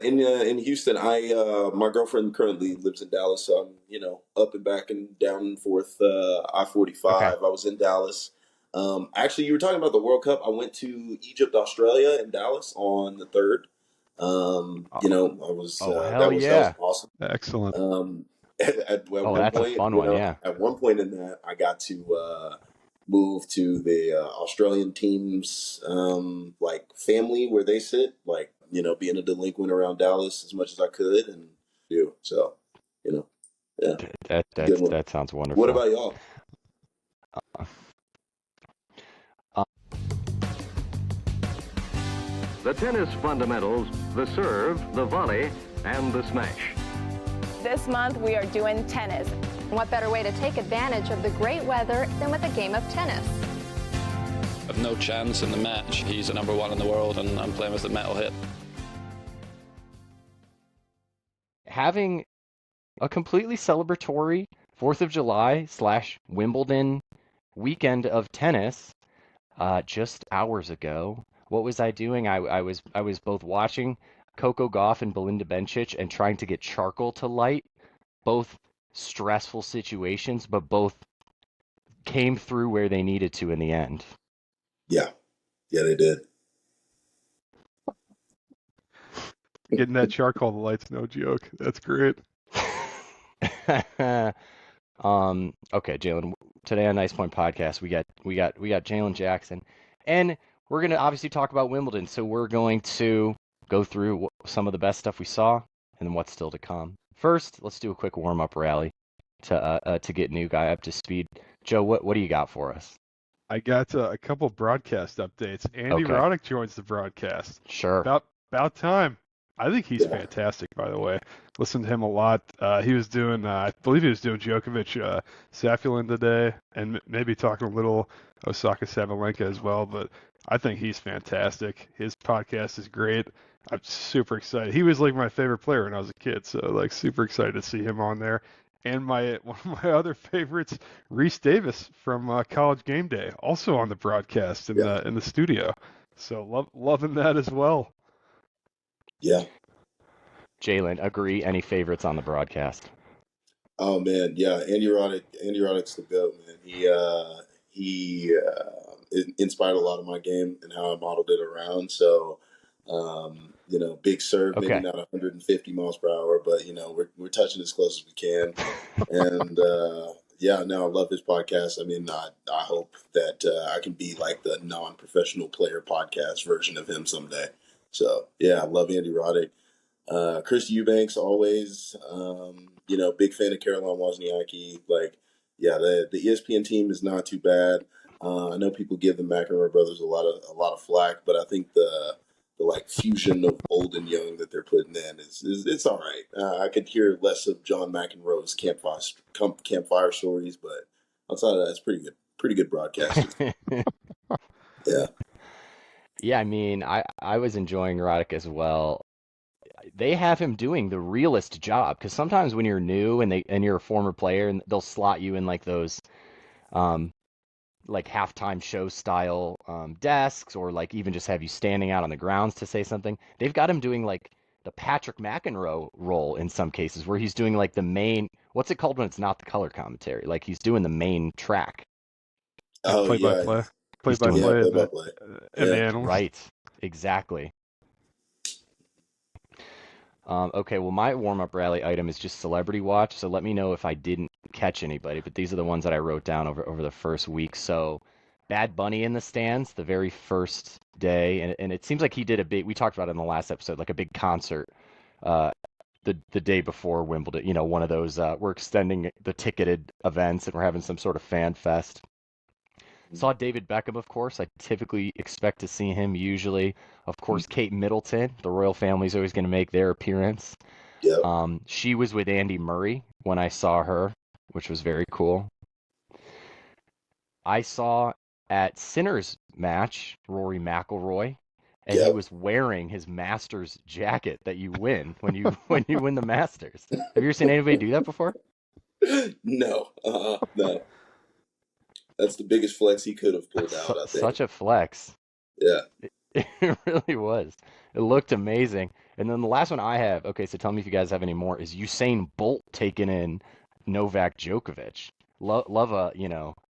in Houston, my girlfriend currently lives in Dallas, so I'm up and back and down and forth Okay. I-45. I was in Dallas. Actually, you were talking about the World Cup. I went to Egypt, Australia, and Dallas on the third. Oh, I was oh hell that was yeah. awesome. Excellent. At Oh, one that's a point, fun one. Yeah. at one point in that, I got to move to the Australian team's like family where they sit, like being a delinquent around Dallas as much as I could, and do so, you know, yeah, good one. That sounds What wonderful. about y'all? Uh, The tennis fundamentals, the serve, the volley, and the smash. This month we are doing tennis. What better way to take advantage of the great weather than with a game of tennis? I've no chance in the match. He's the number one in the world, and I'm playing with the metal hit. Having a completely celebratory 4th of July / Wimbledon weekend of tennis just hours ago. What was I doing? I was both watching Coco Gauff and Belinda Bencic and trying to get charcoal to light, both stressful situations, but both came through where they needed to in the end. Yeah, yeah, they did. Getting that charcoal light's no joke. That's great. Okay, Jalen. Today on Nice Point Podcast, we got Jalen Jackson, and we're gonna obviously talk about Wimbledon. So we're going to go through some of the best stuff we saw and then what's still to come. First, let's do a quick warm up rally to get new guy up to speed. Joe, what do you got for us? I got a couple broadcast updates. Andy Okay. Roddick joins the broadcast. Sure. About time. I think he's Yeah. fantastic, by the way. Listened to him a lot. He was doing, I believe he was doing Djokovic, Safulin today, and maybe talking a little Osaka Sabalenka as well. But I think he's fantastic. His podcast is great. I'm super excited. He was like my favorite player when I was a kid, so like super excited to see him on there. And one of my other favorites, Reese Davis from College Game Day, also on the broadcast in Yeah, the studio. So loving that as well. yeah. Jalen, agree. Any favorites on the broadcast? Oh man, yeah. Andy Roddick's the goat, man. He inspired a lot of my game and how I modeled it around. So, big serve, maybe Okay. not 150 miles per hour, but we're touching as close as we can. And yeah, no, I love his podcast. I mean, I hope that I can be like the non-professional player podcast version of him someday. So yeah, I love Andy Roddick. Chris Eubanks always, big fan of Caroline Wozniacki. Like, yeah, the ESPN team is not too bad. I know people give the McEnroe brothers a lot of flack, but I think the like fusion of old and young that they're putting in is it's all right. I could hear less of John McEnroe's campfire stories, but outside of that, it's pretty good broadcasting. Yeah, Yeah, I mean, I was enjoying Roddick as well. They have him doing the realist job because sometimes when you're new and you're a former player and they'll slot you in like those um like halftime show style desks or like even just have you standing out on the grounds to say something. They've got him doing like the Patrick McEnroe role in some cases where he's doing like the main, what's it called when it's not the color commentary? Like he's doing the main track. Yeah, oh play by yeah, play, play He's by doing yeah, play, play and by the play. and the Yeah. analyst. right. Exactly. Okay, well, my warm-up rally item is just celebrity watch, so let me know if I didn't catch anybody, but these are the ones that I wrote down over the first week. So, Bad Bunny in the stands the very first day, and it seems like he did a big, we talked about it in the last episode, like a big concert uh, the day before Wimbledon, one of those, we're extending the ticketed events and we're having some sort of fan fest. Saw David Beckham, of course. I typically expect to see him usually. Of course, Kate Middleton, the royal family's always going to make their appearance. Yep. She was with Andy Murray when I saw her, which was very cool. I saw at Sinner's match Rory McIlroy, and he Yep. was wearing his Masters jacket that you win when you when you win the Masters. Have you ever seen anybody do that before? No. No. That's the biggest flex he could have pulled out, I think. Such a flex. Yeah. It really was. It looked amazing. And then the last one I have, okay, so tell me if you guys have any more, is Usain Bolt taking in Novak Djokovic. Love a,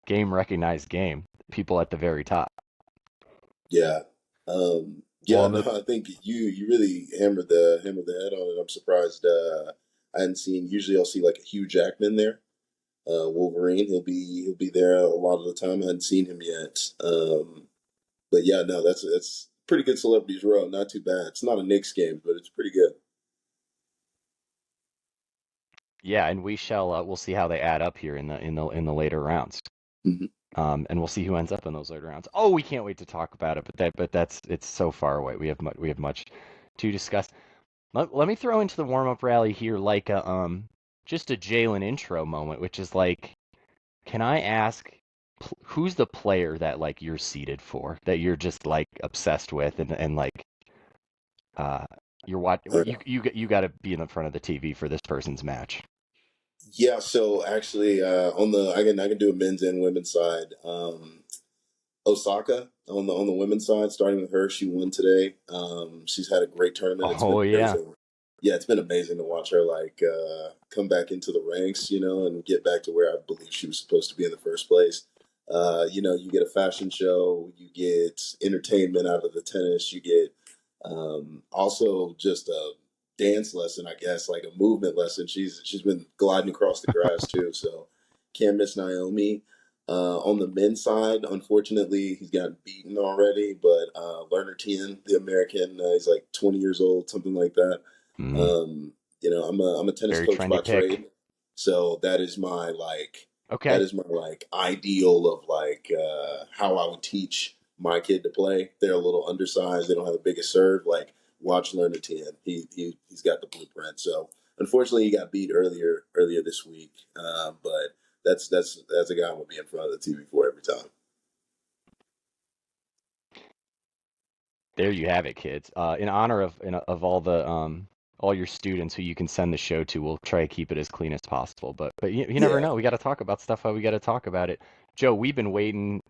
game recognized game. People at the very top. Yeah. Yeah, Well, no, that I think you really hammered the head on it. I'm surprised I hadn't seen. Usually I'll see like a Hugh Jackman there. Wolverine, he'll be there a lot of the time. I hadn't seen him yet. But yeah, no, that's pretty good celebrities row. Not too bad. It's not a Knicks game, but it's pretty good. Yeah, and we'll see how they add up here in the later rounds. Mhm. And we'll see who ends up in those later rounds. Oh, we can't wait to talk about it, but it's so far away. We have much to discuss. Let me throw into the warm-up rally here like just a Jalen intro moment, which is like, can I ask who's the player that like you're seated for, that you're just like obsessed with, and like uh you're watching, Uh, you got to be in the front of the TV for this person's match. yeah, so actually, I can do a men's and women's side. Osaka on the women's side, starting with her, she won today. She's had a great tournament. It's Oh been yeah. amazing. Yeah, it's been amazing to watch her like come back into the ranks, and get back to where I believe she was supposed to be in the first place. You get a fashion show, you get entertainment out of the tennis, you get also just a dance lesson, I guess, like a movement lesson. She's been gliding across the grass too, so can't miss Naomi. On the men's side, unfortunately, he's gotten beaten already. But Lerner Tien, the American, he's like 20 years old, something like that. Mm, I'm a tennis very coach trendy by pick. trade, so that Okay. is my like ideal of like how I would teach my kid to play. They're a little undersized. They don't have the biggest serve. Like watch Lerner Tien. He's got the blueprint. So unfortunately, he got beat earlier this week. But that's a guy I'm gonna be in front of the TV for every time. There you have it, kids. In honor of all your students who you can send the show to, we'll try to keep it as clean as possible. But you never Yeah, know. We got to talk about stuff how we got to talk about it. Joe, we've been waiting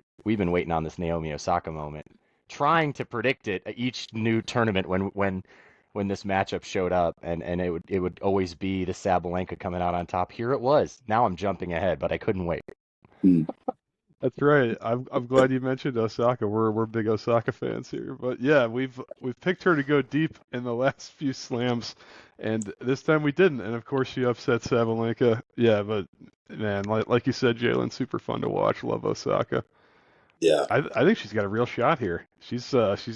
on this Naomi Osaka moment, trying to predict it at each new tournament when this matchup showed up, and it would always be the Sabalenka coming out on top. Here it was. Now I'm jumping ahead, but I couldn't wait. mm, That's right. I'm glad you mentioned Osaka. We're big Osaka fans here. But yeah, we've picked her to go deep in the last few slams, and this time we didn't. And of course, she upset Sabalenka. Yeah, but man, like you said, Jalen, super fun to watch. Love Osaka. yeah, I think she's got a real shot here. She's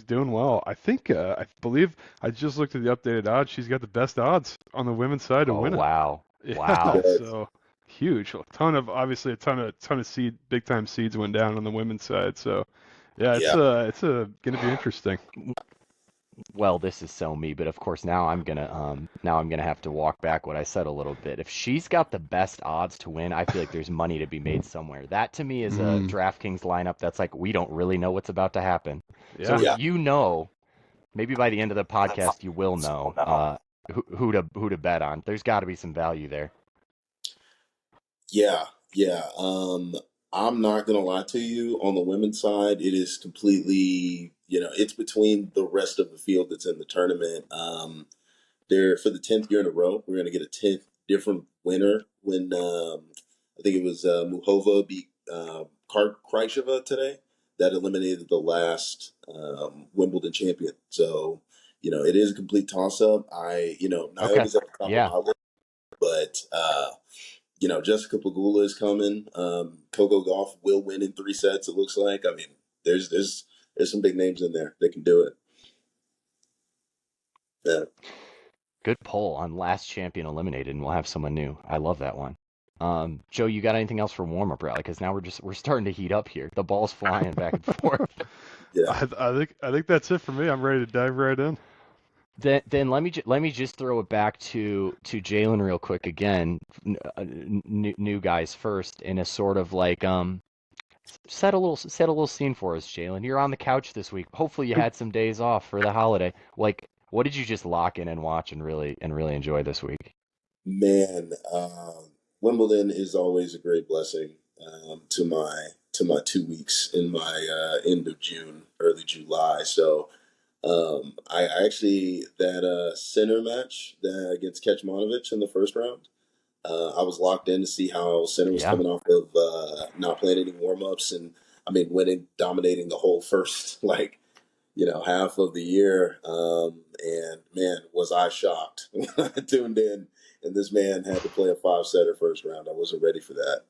doing well. I believe I just looked at the updated odds. She's got the best odds on the women's side to Oh win it. wow, Yeah, wow. yes, so huge. Obviously a ton of big time seeds went down on the women's side. So yeah, yeah, it's gonna be interesting. Well, this is so me, but of course now I'm gonna have to walk back what I said a little bit. If she's got the best odds to win, I feel like there's money to be made somewhere. That to me is a Mm, DraftKings lineup that's like we don't really know what's about to happen. So yeah. if yeah, you know, maybe by the end of the podcast you will know who to bet on. There's got to be some value there. yeah, yeah. I'm not gonna lie to you. On the women's side, it is completely, it's between the rest of the field that's in the tournament. There for the 10th year in a row, we're gonna get a 10th different winner. When I think it was Muhova beat Krajceva today, that eliminated the last Wimbledon champion. So it is a complete toss up. Okay. Naomi's at the top of Yeah. my list, but Jessica Pegula is coming. Coco Golf will win in 3 sets. It looks like. I mean, there's some big names in there that can do it. Yeah. Good poll on last champion eliminated, and we'll have someone new. I love that one. Joe, you got anything else for warm up rally? Because now we're starting to heat up here. The ball's flying back and forth. Yeah. I think that's it for me. I'm ready to dive right in. Then let me just throw it back to Jalen real quick again. New guys first in a sort of like set a little scene for us, Jalen. You're on the couch this week. Hopefully you had some days off for the holiday. Like, what did you just lock in and watch and really enjoy this week? Man, Wimbledon is always a great blessing to my 2 weeks in my end of June, early July. So I actually that center match against Kecmanovic in the first round. I was locked in to see how Center was Yeah, coming off of not playing any warm ups, and I mean winning, dominating the whole first half of the year. And man, was I shocked when I tuned in, and this man had to play a five setter first round. I wasn't ready for that.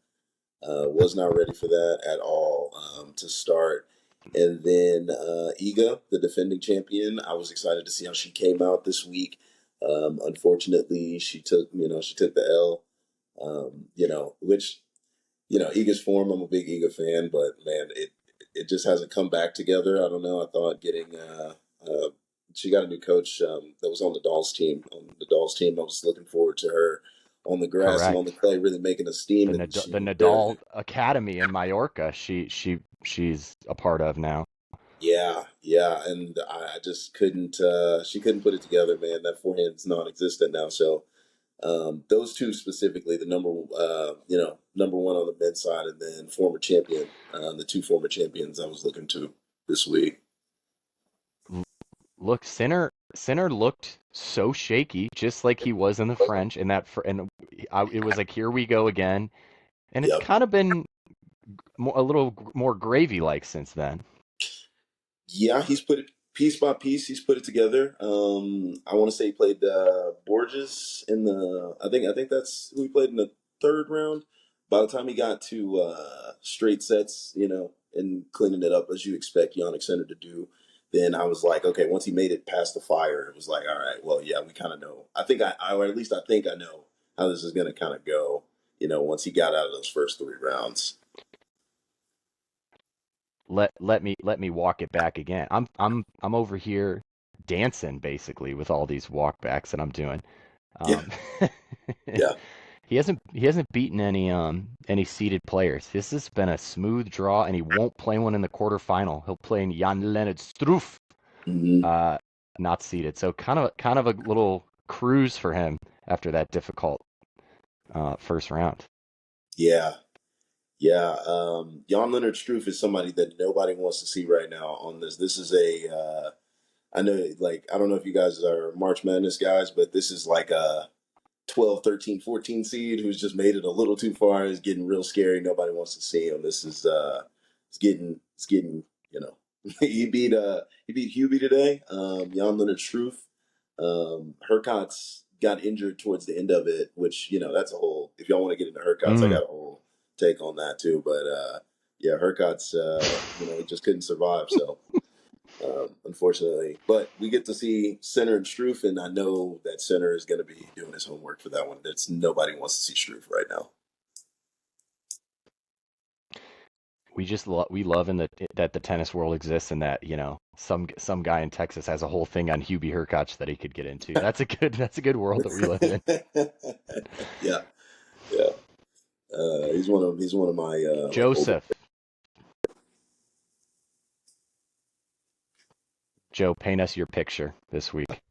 Was not ready for that at all to start. And then Iga, the defending champion, I was excited to see how she came out this week. Unfortunately, she took the L. Which Iga's form. I'm a big Iga fan, but man, it just hasn't come back together. I don't know. I thought getting she got a new coach that was on the Dolls team. On the Dolls team, I was looking forward to her on the grass and on the correct. clay, really making a steam, and The she Nadal Academy in Mallorca. She's a part of now. yeah, and I just couldn't. She couldn't put it together, man. That forehand's non-existent now. So those two specifically, the number one on the men's side, and then former champion, the two former champions I was looking to this week. Look, Sinner looked so shaky, just like he was in the French, and it was like, here we go again, and it's Yep. kind of been a little more gravy-like since then. Yeah, he's put it piece by piece. He's put it together. I want to say he played Borges in the. I think that's who he played in the third round. By the time he got to straight sets, and cleaning it up as you expect Yannick Sinner to do, then I was like, okay. Once he made it past the fire, it was like, all right, well, yeah, we kind of know. I think or at least I think I know how this is going to kind of go. Once he got out of those first three rounds. Let me walk it back again. I'm over here dancing basically with all these walkbacks that I'm doing. Yeah, yeah. He hasn't beaten any seeded players. This has been a smooth draw, and he won't play one in the quarterfinal. He'll play in Jan-Lennard Struff, Hmm. not seeded. So kind of a little cruise for him after that difficult first round. Yeah. Yeah, Jan Leonard Struff is somebody that nobody wants to see right now on this. This is I know, like, I don't know if you guys are March Madness guys, but this is like a 12, 13, 14 seed who's just made it a little too far. It's getting real scary. Nobody wants to see him. This is, it's getting, he beat Hubie today, Jan Leonard Struff. Hurkacz's got injured towards the end of it, which, that's a whole, if y'all want to get into Hurkacz, I got a whole take on that too. But yeah, Hurkacz, he just couldn't survive. So unfortunately, but we get to see Sinner and Struff, and I know that Sinner is going to be doing his homework for that one. That's nobody wants to see Struff right now. We love that the tennis world exists, and that some guy in Texas has a whole thing on Hubie Hurkacz that he could get into. That's a good world that we live in. Yeah, yeah. He's one of my Joseph. Joe, paint us your picture this week.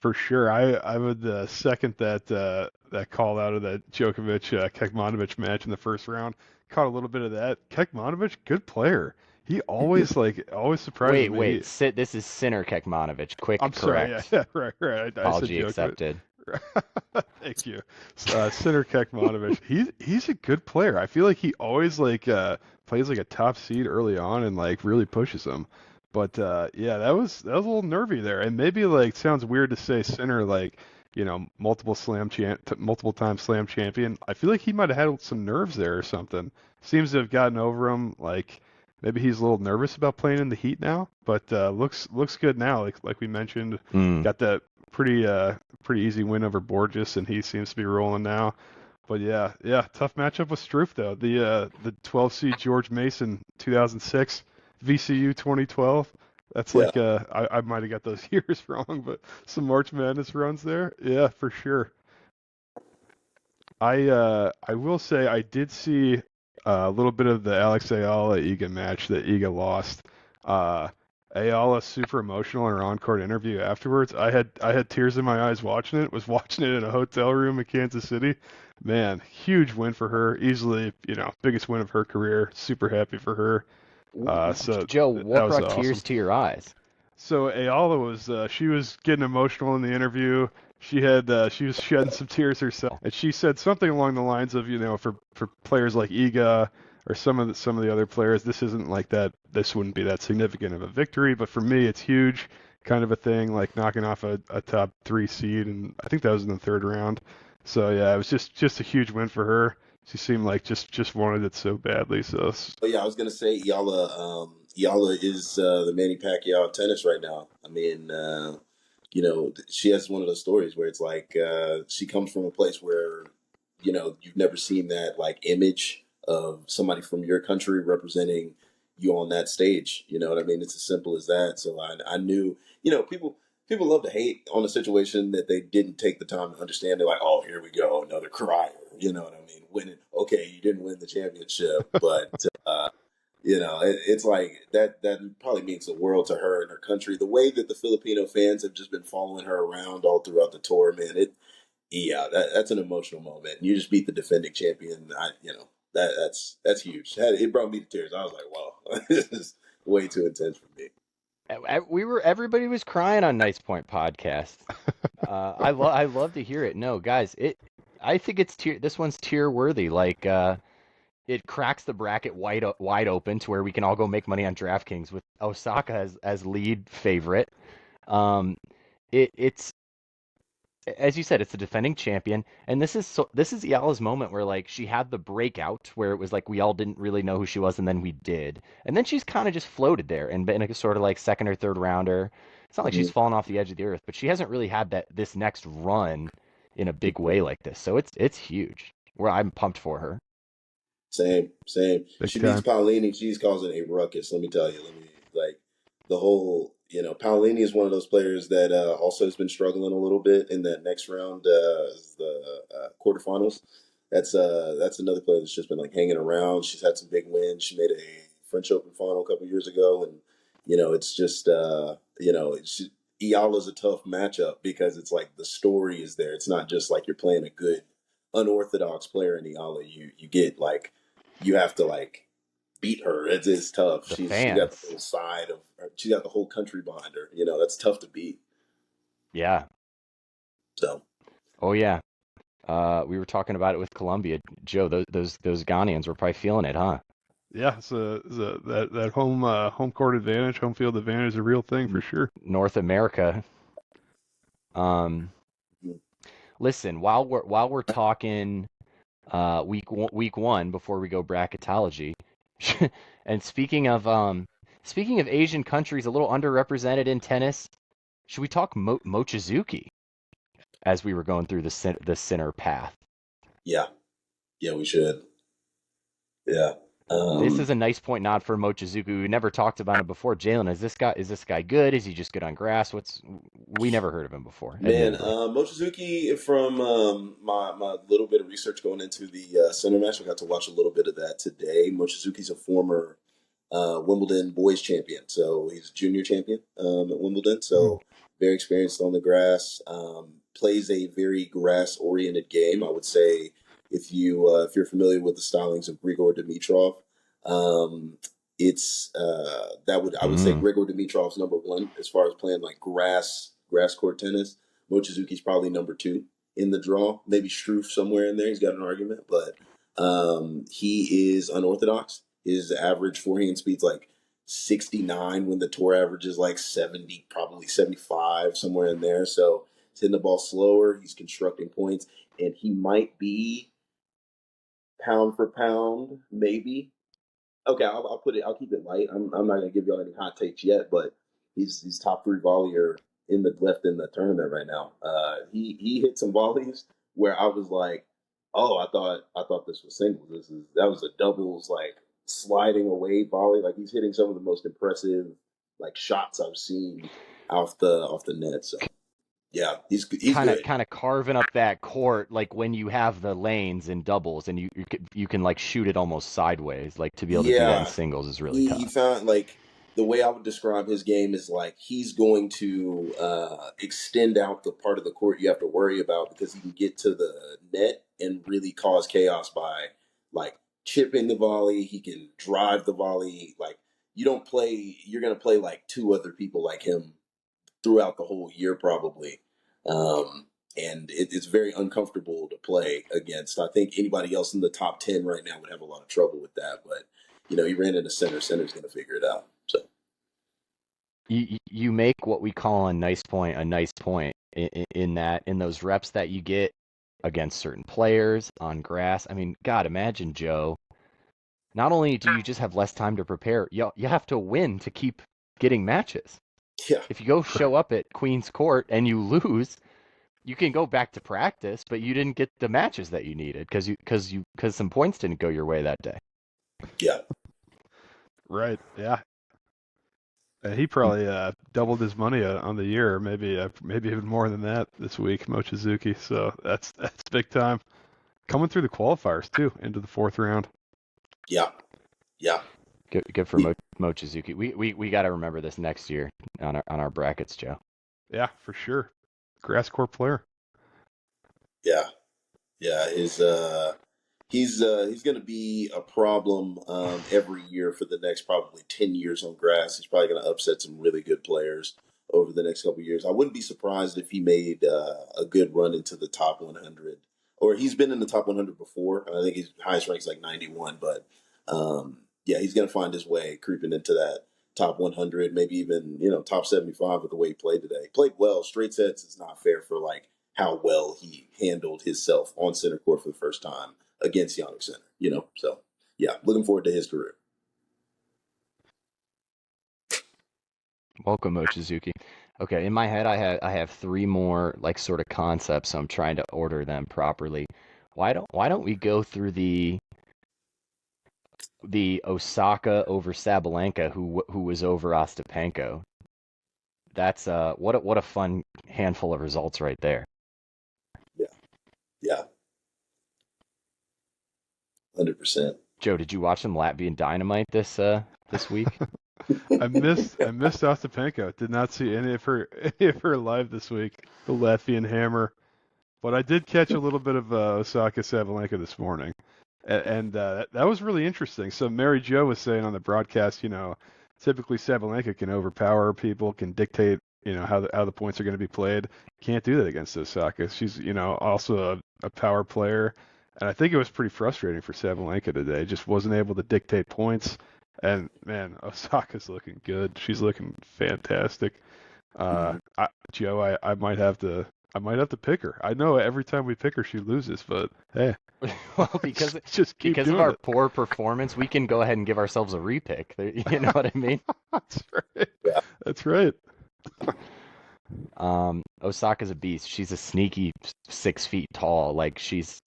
For sure, I would second that call out of that Djokovic Kecmanovic match in the first round. Caught a little bit of that. Kecmanovic, good player. He always surprises me. Wait. This is Sinner Kecmanovic. Quick, I'm sorry. correct. Yeah, right. I said Apology Djokovic. accepted. Thank you. Sinner Kecmanovic. He's a good player. I feel like he always plays like a top seed early on and really pushes him. But yeah, that was a little nervy there, and maybe sounds weird to say Sinner multiple time slam champion. I feel like he might have had some nerves there or something. Seems to have gotten over him. Maybe he's a little nervous about playing in the heat now, but looks good now. Like we mentioned, got that pretty easy win over Borges, and he seems to be rolling now. But yeah, tough matchup with Struff though. The 12 seed George Mason 2006. VCU 2012. That's I might have got those years wrong, but some March Madness runs there. Yeah, for sure. I will say I did see a little bit of the Alex Ayala-Iga match that Iga lost. Ayala super emotional in her on-court interview afterwards. I had tears in my eyes watching it. Was watching it in a hotel room in Kansas City. Man, huge win for her. Easily, biggest win of her career. Super happy for her. So Joe, what brought awesome. tears to your eyes? So Ayala was she was getting emotional in the interview. She was shedding some tears herself, and she said something along the lines of, for players like Iga or some of the other players, this isn't like that. This wouldn't be that significant of a victory, but for me, it's huge, kind of a thing, like knocking off a top 3 seed, and I think that was in the third round. So yeah, it was just a huge win for her. She seemed like just wanted it so badly. So But yeah, I was gonna say Yala is the Manny Pacquiao of tennis right now. I mean, she has one of those stories where it's like she comes from a place where you've never seen that like image of somebody from your country representing you on that stage. You know what I mean? It's as simple as that. So I knew, people love to hate on a situation that they didn't take the time to understand. They're like, oh, here we go, another crier. You know what I mean? Winning. Okay, you didn't win the championship, but it's like that. That probably means the world to her and her country. The way that the Filipino fans have just been following her around all throughout the tour, man. That's an emotional moment. You just beat the defending champion. That's huge. It brought me to tears. I was like, wow, this is way too intense for me. Everybody was crying on Nice Point podcast. I love to hear it. No, guys, I think this one's tier worthy. Like it cracks the bracket wide open to where we can all go make money on DraftKings with Osaka as lead favorite. It's as you said, it's the defending champion, and this is Yala's moment where like she had the breakout where it was like we all didn't really know who she was, and then we did, and then she's kind of just floated there and been a sort of like second or third rounder. It's not like she's fallen off the edge of the earth, but she hasn't really had this next run in a big way like this. So it's huge. Where I'm pumped for her. Same. big She time. beats Paolini. She's causing a ruckus. Let me tell you. Like the whole. Paolini is one of those players that also has been struggling a little bit in that next round, the quarterfinals. That's another player that's just been like hanging around. She's had some big wins. She made a French Open final a couple years ago, and it's just Iyala's a tough matchup because it's like the story is there. It's not just like you're playing a good unorthodox player in Iyala. You get like you have to like beat her. It's tough. The She got the fans. whole side of her. She got the whole country behind her. That's tough to beat. Yeah. So Oh yeah. We were talking about it with Colombia. Joe, those Ghanaians were probably feeling it, huh? Yeah, that home court advantage, home field advantage is a real thing for sure. North America. Um, Listen, while we're talking week one before we go bracketology, and speaking of Asian countries a little underrepresented in tennis, should we talk Mochizuki as we were going through the center path? yeah, we should. Yeah. This is a nice point nod for Mochizuki. We never talked about him before. Jalen, is this guy good? Is he just good on grass? We never heard of him before, Man, admittedly. Mochizuki, from my little bit of research going into the center match, I got to watch a little bit of that today. Mochizuki's a former Wimbledon boys champion, so he's a junior champion at Wimbledon. So very experienced on the grass. Plays a very grass-oriented game. I would say if you're familiar with the stylings of Grigor Dimitrov, it's I would say Grigor Dimitrov's number one as far as playing like grass court tennis. Mochizuki's probably number two in the draw. Maybe Struff somewhere in there. He's got an argument, but he is unorthodox. His average forehand speed's like 69 when the tour average is like 70, probably 75, somewhere in there. So he's hitting the ball slower. He's constructing points, and he might be pound for pound, maybe. Okay, I'll put it. I'll keep it light. I'm not gonna give y'all any hot takes yet, but he's top three volleyer left in the tournament right now. He hit some volleys where I was like, oh, I thought this was singles. That was a doubles like sliding away volley. Like he's hitting some of the most impressive like shots I've seen off the net. So yeah, he's good. Kind of carving up that court like when you have the lanes in doubles and you can like shoot it almost sideways, like to be able to do that in Yeah, singles is really he tough. found like the way I would describe his game is like he's going to extend out the part of the court you have to worry about because he can get to the net and really cause chaos by like chipping the volley. He can drive the volley. Like you don't play. You're going to play like two other people like him throughout the whole year, probably. And it's very uncomfortable to play against. I think anybody else in the top 10 right now would have a lot of trouble with that. But he ran into center. Center's going to figure it out. So you make what we call a nice point in those reps that you get against certain players on grass. I mean, God, imagine, Joe. Not only do you just have less time to prepare, you have to win to keep getting matches. yeah, If you go show up at Queen's Court and you lose, you can go back to practice, but you didn't get the matches that you needed because some points didn't go your way that day. yeah. Right. Yeah. He probably doubled his money on the year, or maybe even more than that this week, Mochizuki. So that's big time. Coming through the qualifiers too, into the fourth round. Yeah. Good for Mochizuki. We got to remember this next year on our brackets, Joe. Yeah, for sure. Grass court player. Yeah. He's going to be a problem every year for the next probably 10 years on grass. He's probably going to upset some really good players over the next couple of years. I wouldn't be surprised if he made a good run into the top 100, or he's been in the top 100 before. I think his highest rank is like 91, but he's going to find his way creeping into that top 100, maybe even top 75 with the way he played today. He played well. Straight sets is not fair for like how well he handled himself on center court for the first time against Yannick Sinner, So, yeah, looking forward to his career. Welcome, Mochizuki. Okay, in my head, I have three more like sort of concepts. So I'm trying to order them properly. Why don't we go through the Osaka over Sabalenka, who was over Ostapenko? That's what a fun handful of results right there. Yeah. 100%. Joe, did you watch some Latvian Dynamite this week? I missed Ostapenko. Did not see any of her live this week. The Latvian Hammer, but I did catch a little bit of Osaka Sabalenka this morning, and that was really interesting. So Mary Jo was saying on the broadcast, typically Sabalenka can overpower people, can dictate, how the points are going to be played. Can't do that against Osaka. She's also a power player. And I think it was pretty frustrating for Sabalenka today. Just wasn't able to dictate points. And man, Osaka's looking good. She's looking fantastic. Joe, I might have to pick her. I know every time we pick her, she loses, but hey. Well, because of our poor performance, we can go ahead and give ourselves a repick. You know what I mean? That's right. Yeah. That's right. Osaka's a beast. She's a sneaky 6 feet tall. Like she's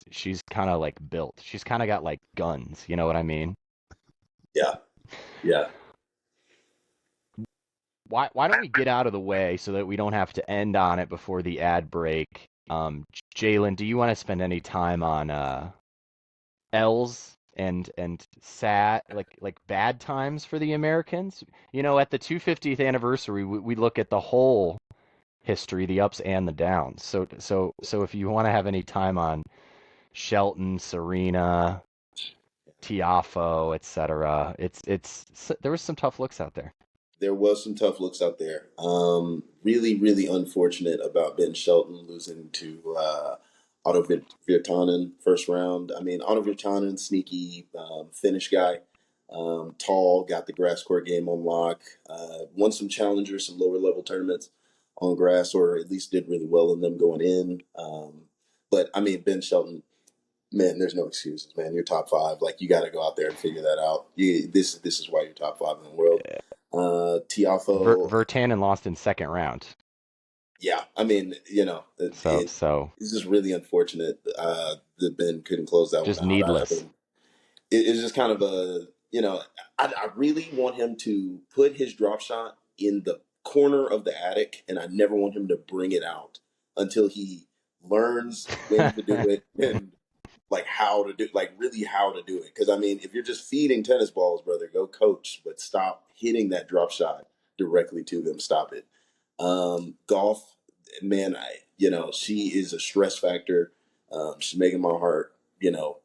kind of like built. She's kind of got like guns. You know what I mean? Yeah. Why don't we get out of the way so that we don't have to end on it before the ad break? Jalan, do you want to spend any time on L's and sad like bad times for the Americans? At the 250th anniversary, we look at the whole history, the ups and the downs. So if you want to have any time on Shelton, Serena, Tiafoe, etc., there was some tough looks out there. There was some tough looks out there. Really, really unfortunate about Ben Shelton losing to Otto Virtanen first round. I mean, Otto Virtanen, sneaky Finnish guy, tall, got the grass court game on lock, won some challengers, some lower level tournaments on grass, or at least did really well in them going in. But I mean, Ben Shelton, man, there's no excuses, man. You're top five. Like, you got to go out there and figure that out. This is why you're top five in the world. Tiafoe, Virtanen lost in second round. Yeah, I mean, so it's just really unfortunate that Ben couldn't close that just one out. Needless. I mean, it's just kind of I really want him to put his drop shot in the corner of the attic, and I never want him to bring it out until he learns when to do it and how to do it. Because I mean, if you're just feeding tennis balls, brother, go coach, but stop hitting that drop shot directly to them. Stop it. Golf, man, she is a stress factor. She's making my heart,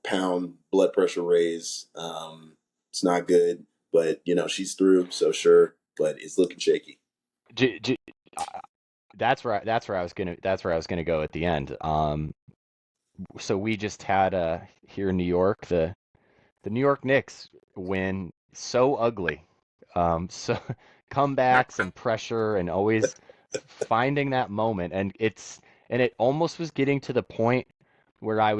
pound, blood pressure raise. It's not good, but she's through, so sure, but it's looking shaky. J- j- uh, that's where I was gonna go at the end. So we just had here in New York the New York Knicks win so ugly. So comebacks and pressure and always finding that moment, and it almost was getting to the point where I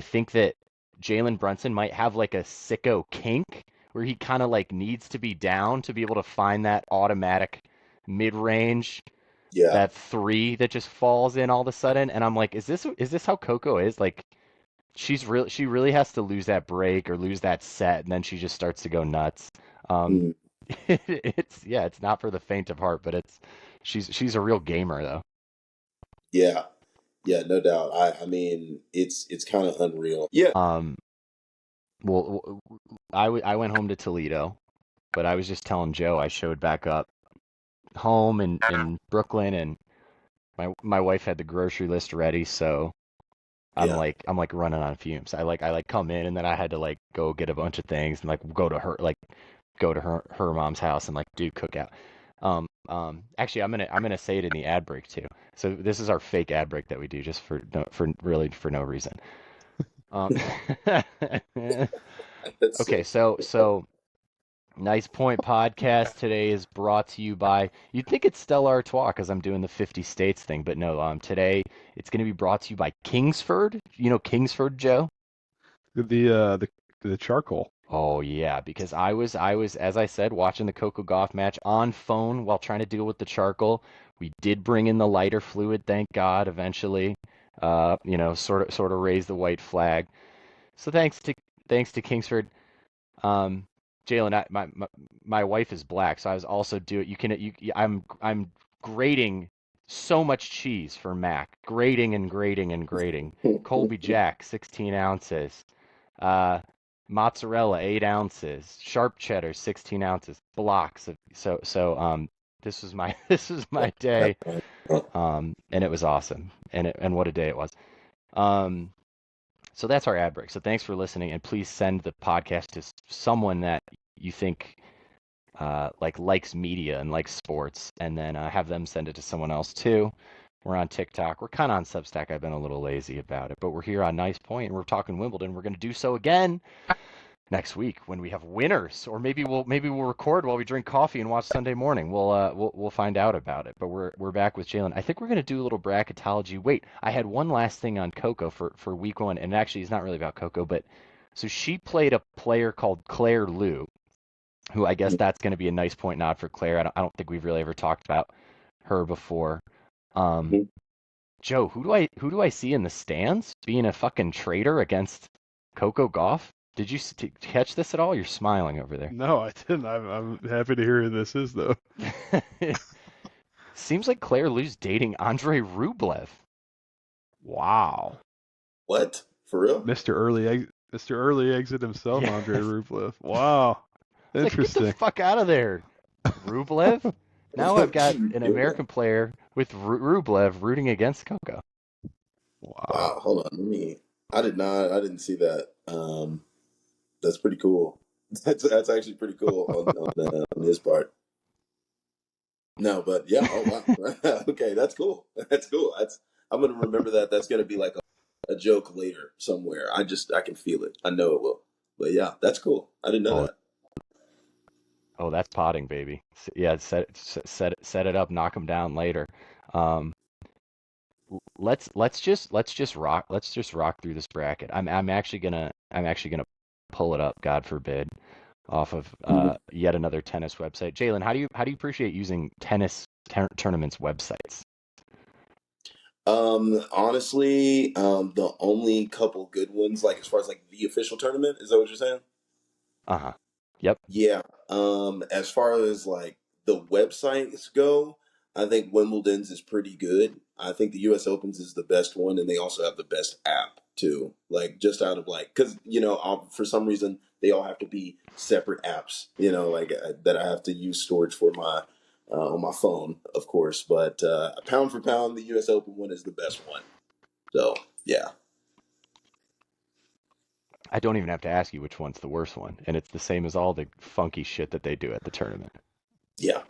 think that Jalen Brunson might have like a sicko kink where he kind of like needs to be down to be able to find that automatic mid-range, Yeah. that three that just falls in all of a sudden. And I'm like, is this how Coco is? Like she really has to lose that break or lose that set, and then she just starts to go nuts. Um, Mm, it's not for the faint of heart, but she's a real gamer though. yeah. Yeah, no doubt. I mean, it's kind of unreal. Yeah. Um, well, I went home to Toledo, but I was just telling Joe I showed back up home in Brooklyn, and my wife had the grocery list ready, so Yeah. I'm like running on fumes. I come in and then I had to like go get a bunch of things and like go to her mom's house and like do cookout. Actually, I'm gonna say it in the ad break too. So this is our fake ad break that we do just for no reason. Um, That's okay, sick. so Nice Point podcast today is brought to you by, you'd think it's Stella Artois because I'm doing the 50 states thing, but no, today it's going to be brought to you by Kingsford. You know Kingsford, Joe? The charcoal. Oh yeah, because I was as I said watching the Coco Gauff match on phone while trying to deal with the charcoal. We did bring in the lighter fluid, thank God, eventually. Sort of raised the white flag. So thanks to Kingsford. Um, Jalen, my wife is black, so I was also doing. I'm grating so much cheese for Mac, grating and grating and grating. Colby Jack, 16 ounces. Uh, Mozzarella, 8 ounces. Sharp cheddar, 16 ounces. Blocks of This was my this was my day, and it was awesome, and what a day it was. Um, so that's our ad break. So thanks for listening, and please send the podcast to someone that you think likes media and likes sports, and then have them send it to someone else too. We're on TikTok. We're kind of on Substack. I've been a little lazy about it, but we're here on Nice Point, and we're talking Wimbledon. We're going to do so again next week when we have winners, or maybe we'll record while we drink coffee and watch Sunday morning. We'll find out about it. But we're back with Jalen. I think we're gonna do a little bracketology. Wait, I had one last thing on Coco for week one, and actually it's not really about Coco, but so she played a player called Claire Liu, who I guess that's going to be a nice point nod for Claire. I don't think we've really ever talked about her before. Um, Mhm. Joe, who do I see in the stands being a fucking traitor against Coco Gauff? Did you catch this at all? You're smiling over there. No, I didn't. I'm happy to hear who this is though. Seems like Claire Liu's dating Andrei Rublev. Wow. What? For real? Mr. Early Exit himself, Yes. Andrei Rublev. Wow. It's like, get the Interesting. fuck out of there, Rublev. Now I've got an Yeah. American player with Rublev rooting against Coco. Wow. Wow. Hold on. I didn't see that. That's pretty cool. That's actually pretty cool on his part. No, but yeah. Oh wow. Okay, that's cool. That's cool. I'm gonna remember that. That's gonna be like a joke later somewhere. I can feel it. I know it will. But yeah, that's cool. I didn't know Oh, that. oh, that's potting, baby. Yeah, set it up, knock him down later. Um, let's just rock through this bracket. I'm actually gonna pull it up, God forbid, off of Mhm. yet another tennis website. Jalen, how do you appreciate using tennis tournaments websites? Honestly, the only couple good ones, like as far as like the official tournament, is that what you're saying? Uh-huh. Yep. Yeah. As far as like the websites go, I think Wimbledon's is pretty good. I think the U.S. Opens is the best one, and they also have the best app too. Like just out of like, because for some reason they all have to be separate apps. Like that I have to use storage for my on my phone, of course. But pound for pound, the U.S. Open one is the best one. So yeah. I don't even have to ask you which one's the worst one, and it's the same as all the funky shit that they do at the tournament. Yeah,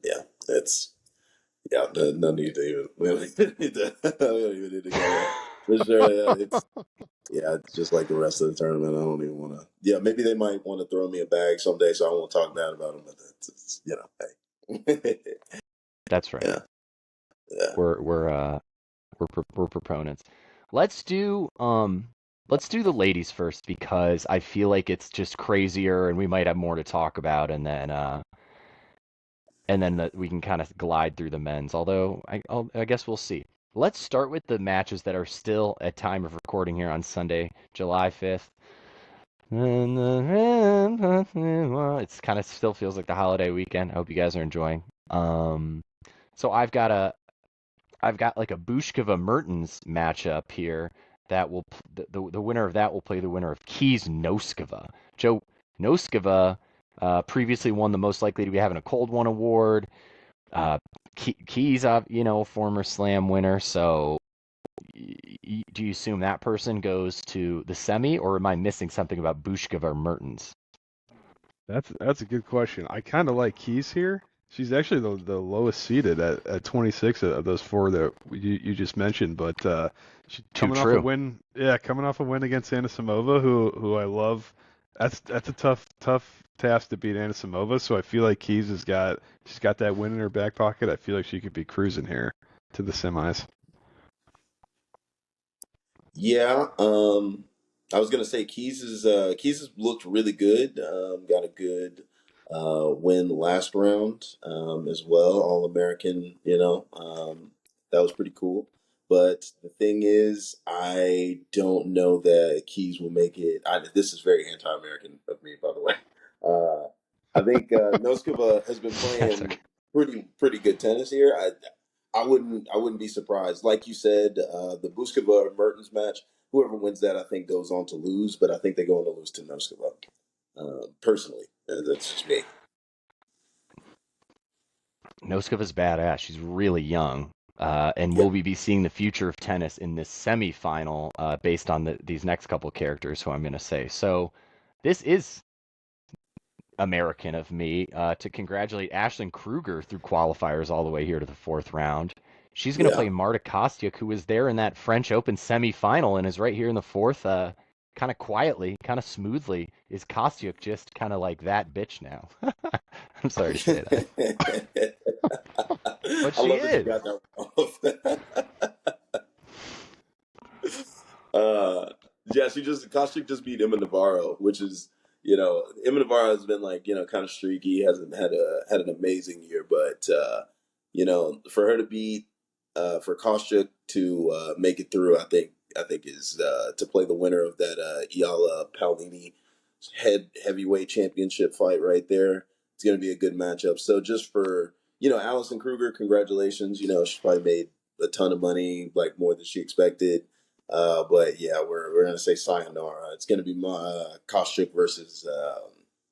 yeah, it's no need to even we don't even need to, we don't even need to go there. For sure, it's just like the rest of the tournament. I don't even want to. Yeah, maybe they might want to throw me a bag someday, so I won't talk bad about them. But it's hey, That's right. yeah, yeah, We're proponents. Let's do the ladies first because I feel like it's just crazier and we might have more to talk about and then we can kind of glide through the men's. Although I guess we'll see. Let's start with the matches that are still at time of recording here on Sunday, July 5th. It's kind of still feels like the holiday weekend. I hope you guys are enjoying. So I've got like a Bushkova Mertens matchup here that will the winner of that will play the winner of Keys Noskova. Joe Noskova previously won the most likely to be having a cold one award. Keys, former Slam winner. So do you assume that person goes to the semi, or am I missing something about Bushkova Mertens? That's a good question. I kind of like Keys here. She's actually the lowest seeded at 26 of those four that you just mentioned, but she's Too coming off a true. win. Yeah, coming off a win against Anisimova, who I love. That's a tough task to beat Anisimova. So I feel like she's got that win in her back pocket. I feel like she could be cruising here to the semis. yeah. I was gonna say Keys has looked really good. Got a good win last round as well, All American. That was pretty cool. But the thing is, I don't know that Keys will make it. This is very anti-American of me, by the way. Uh, I think Noskova has been That's playing okay. pretty good tennis here. I wouldn't be surprised. Like you said, the Buskova Mertens match. Whoever wins that, I think, goes on to lose. But I think they go on to lose to Noskova. Personally, that's just me. Noskova's badass. She's really young. And Yeah, will we be seeing the future of tennis in this semifinal based on these next couple characters who I'm going to say? So this is American of me to congratulate Ashlyn Kruger through qualifiers all the way here to the fourth round. She's going to yeah. play Marta Kostyuk, who was there in that French Open semifinal and is right here in the fourth, kind of quietly, kind of smoothly. Is Kostyuk just kind of like that bitch now? I'm sorry to say that, but I she love that you is. got that off. Uh, yeah, Kostrick just beat Emma Navarro, which is Emma Navarro has been like kind of streaky, hasn't had an amazing year, but for her to beat for Kostrick to make it through, I think is to play the winner of that Iala Paolini heavyweight championship fight right there. It's going to be a good matchup. So just for Allison Kruger, congratulations. She probably made a ton of money, like more than she expected. But yeah, we're gonna say sayonara. It's gonna be Kostrick versus.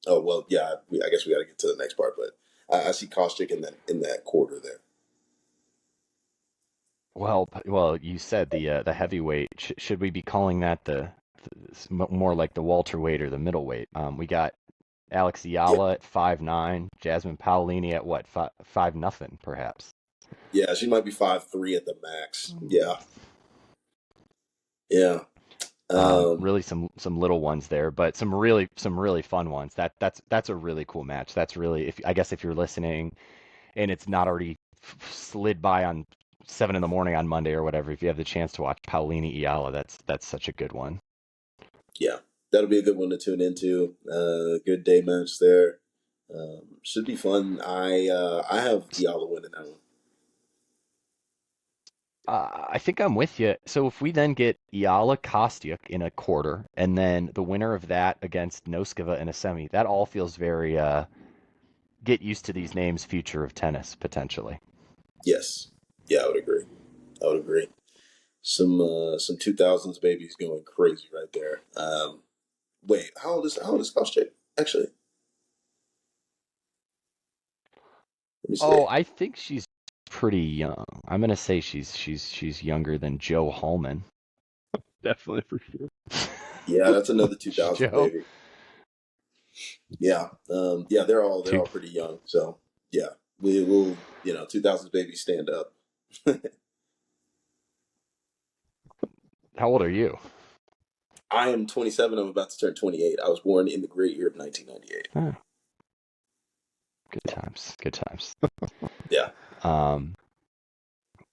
Oh well, yeah. I guess we got to get to the next part, but I see Kostrick in that quarter there. Well, you said the heavyweight. Should we be calling that more like the welterweight or the middleweight? We got Alex Yeah, Ayala at 5'9", Jasmine Paolini at what, 5 nothing perhaps. yeah. She might be 5'3" at the max. Yeah, yeah. Um, Really some little ones there, but some really fun ones. That's a really cool match. That's really if you're listening and it's not already slid by on 7 in the morning on Monday or whatever. If you have the chance to watch Paolini Ayala, that's such a good one. yeah, that'll be a good one to tune into. Good day match there. Should be fun. I have Diallo winning that one. I think I'm with you. So if we then get Iala Kostyuk in a quarter, and then the winner of that against Noskova in a semi, that all feels very get used to these names, future of tennis potentially. Yes, yeah, I would agree. I would agree. Some 2000s babies going crazy right there. Wait, how old is Koscheck? Actually, let me see. Oh, I think she's pretty young. I'm gonna say she's younger than Joe Hallman. Definitely for sure. Yeah, that's another 2000 Joe? baby. Yeah, yeah, they're all Two. pretty young. So yeah, we will 2000s baby stand up. How old are you? I am 27. I'm about to turn 28. I was born in the great year of 1998. Oh, good times. Good times. Yeah.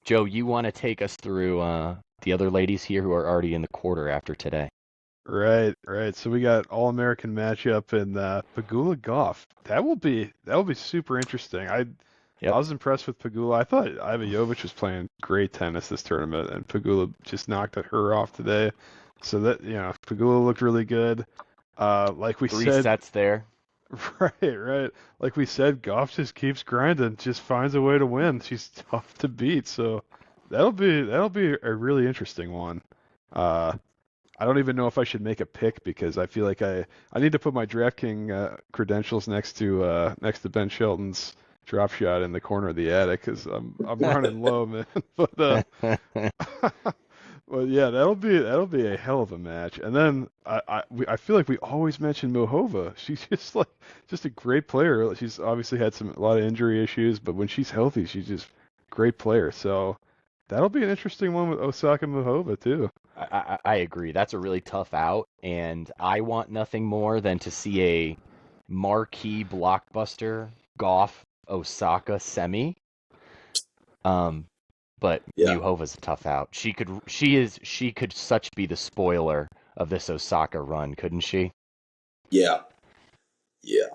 Joe, you want to take us through the other ladies here who are already in the quarter after today? Right, right. So we got All-American matchup in Pegula Golf. That will be super interesting. I Yep. was impressed with Pegula. I thought Iva Jovic was playing great tennis this tournament, and Pegula just knocked her off today. So that Pegula looked really good. Like we 3 said, sets there. right, right. Like we said, Goff just keeps grinding, just finds a way to win. She's tough to beat. So that'll be a really interesting one. I don't even know if I should make a pick because I feel like I need to put my DraftKings credentials next to Ben Shelton's drop shot in the corner of the attic because I'm running low, man. But well, yeah, that'll be a hell of a match. And then I feel like we always mention Muhova. She's just a great player. She's obviously had a lot of injury issues, but when she's healthy, she's just a great player. So that'll be an interesting one with Osaka Muhova too. I agree. That's a really tough out, and I want nothing more than to see a marquee blockbuster Goff Osaka semi. But Yeah. Muhova's a tough out. She could such be the spoiler of this Osaka run, couldn't she? Yeah. Yeah.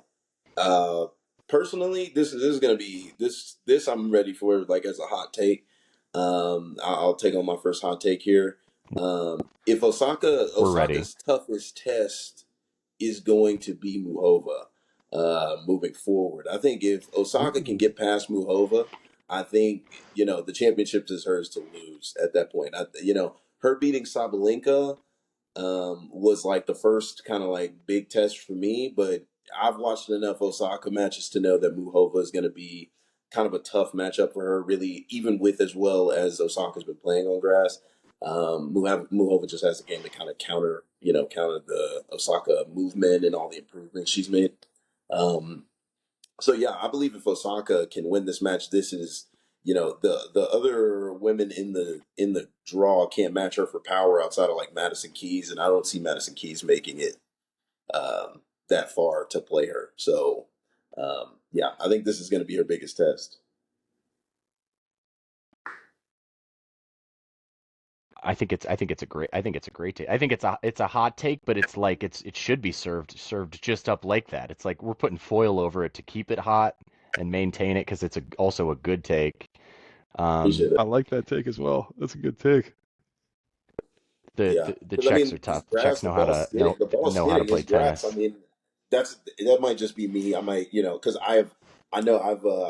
Personally, this is going to be this I'm ready for, like, as a hot take. I'll take on my first hot take here. If We're ready. Osaka's toughest test is going to be Muhova, moving forward. I think if Osaka can get past Muhova, I think the championship is hers to lose at that point. Her beating Sabalenka was like the first kind of like big test for me, but I've watched enough Osaka matches to know that Muhova is going to be kind of a tough matchup for her, really, even with as well as Osaka's been playing on grass. Muhova just has a game to kind of counter the Osaka movement and all the improvements she's made. So yeah, I believe if Osaka can win this match, this is the other women in the draw can't match her for power outside of like Madison Keys, and I don't see Madison Keys making it that far to play her. So yeah, I think this is going to be her biggest test. I think it's a great take. I think it's a hot take, but it's like it should be served just up like that. It's like we're putting foil over it to keep it hot and maintain it because it's also a good take. Appreciate it. I like that take as well. That's a good take. The 'Cause, Czechs are tough. The Czechs know how to play tennis. I mean, that might just be me. I might because I've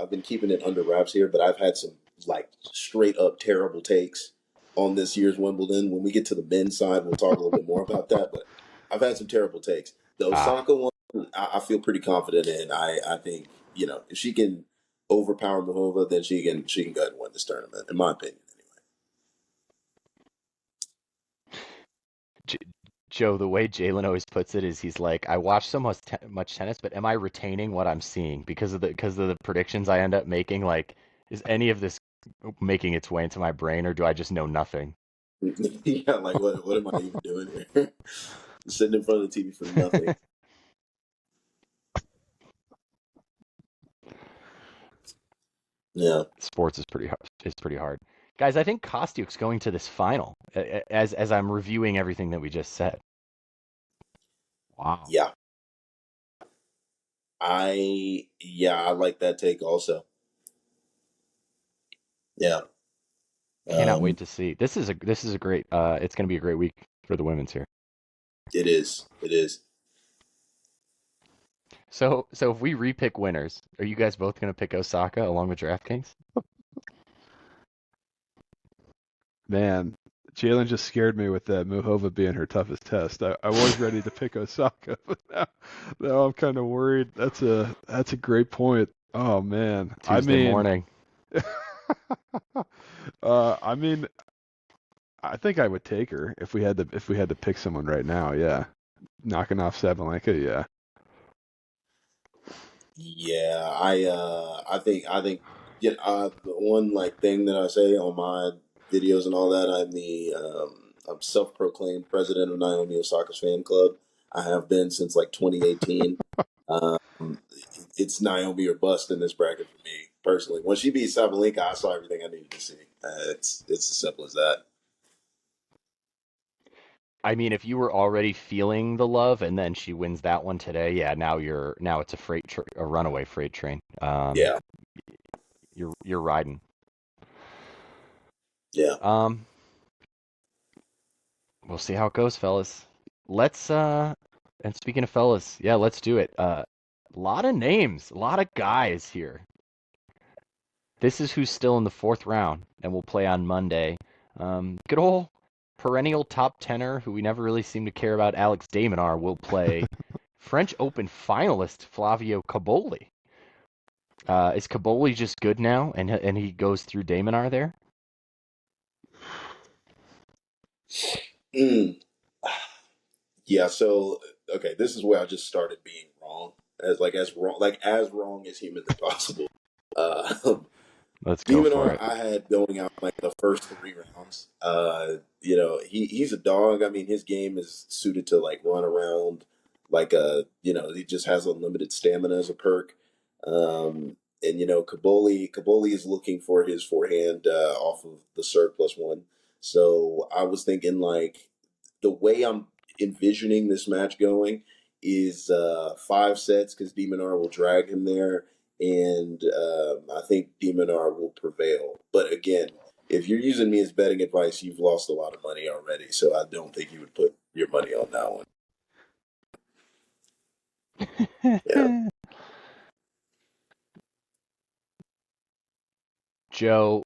been keeping it under wraps here, but I've had some like straight up terrible takes on this year's Wimbledon. When we get to the men's side, we'll talk a little bit more about that. But I've had some terrible takes. The Osaka one, I feel pretty confident in. I think if she can overpower Muhova, then she can go ahead and win this tournament, in my opinion. Joe, the way Jalan always puts it is he's like, I watch so much tennis, but am I retaining what I'm seeing because of the predictions I end up making? Like, is any of this making its way into my brain, or do I just know nothing? Yeah, like what am I even doing here? Sitting in front of the TV for nothing. Yeah, Sports is pretty hard. Guys, I think Kostyuk's going to this final as I'm reviewing everything that we just said. Wow. yeah. I like that take also. Yeah. Cannot wait to see. This is a great it's going to be a great week for the women's here. It is. So if we repick winners, are you guys both going to pick Osaka along with DraftKings? Man, Jalan just scared me with that Muhova being her toughest test. I was ready to pick Osaka, but now I'm kind of worried. That's a great point. Oh man, Tuesday morning. I mean, I think I would take her if we had to pick someone right now. Yeah, knocking off Sabalenka. Yeah. Yeah, I think yeah, the one like thing that I say on my videos and all that, I'm self-proclaimed president of Naomi Osaka's fan club. I have been since like 2018. Um, it's Naomi or bust in this bracket for me personally. When she beat Sabalenka, I saw everything I needed to see. It's as simple as that. I mean, if you were already feeling the love and then she wins that one today, yeah, now it's a runaway freight train. Yeah, You're riding. yeah. We'll see how it goes, fellas. Let's and speaking of fellas, yeah, let's do it. A lot of names, a lot of guys here. This is who's still in the fourth round, and we'll play on Monday. Good old perennial top tenor, who we never really seem to care about, Alex de Minaur, will play French Open finalist Flavio Caboli. Is Caboli just good now, and he goes through de Minaur there? Mm. Yeah, so okay, this is where I just started being wrong. As wrong as humanly possible. Uh, Let's go for Demonor, it. I had going out like the first 3 rounds. He's a dog. I mean, his game is suited to like run around he just has unlimited stamina as a perk. And Caboli is looking for his forehand off of the serve +1. So I was thinking like the way I'm envisioning this match going is 5 sets because Demonar will drag him there, and I think Demonar will prevail. But again, if you're using me as betting advice, you've lost a lot of money already. So I don't think you would put your money on that one. Yeah. Joe,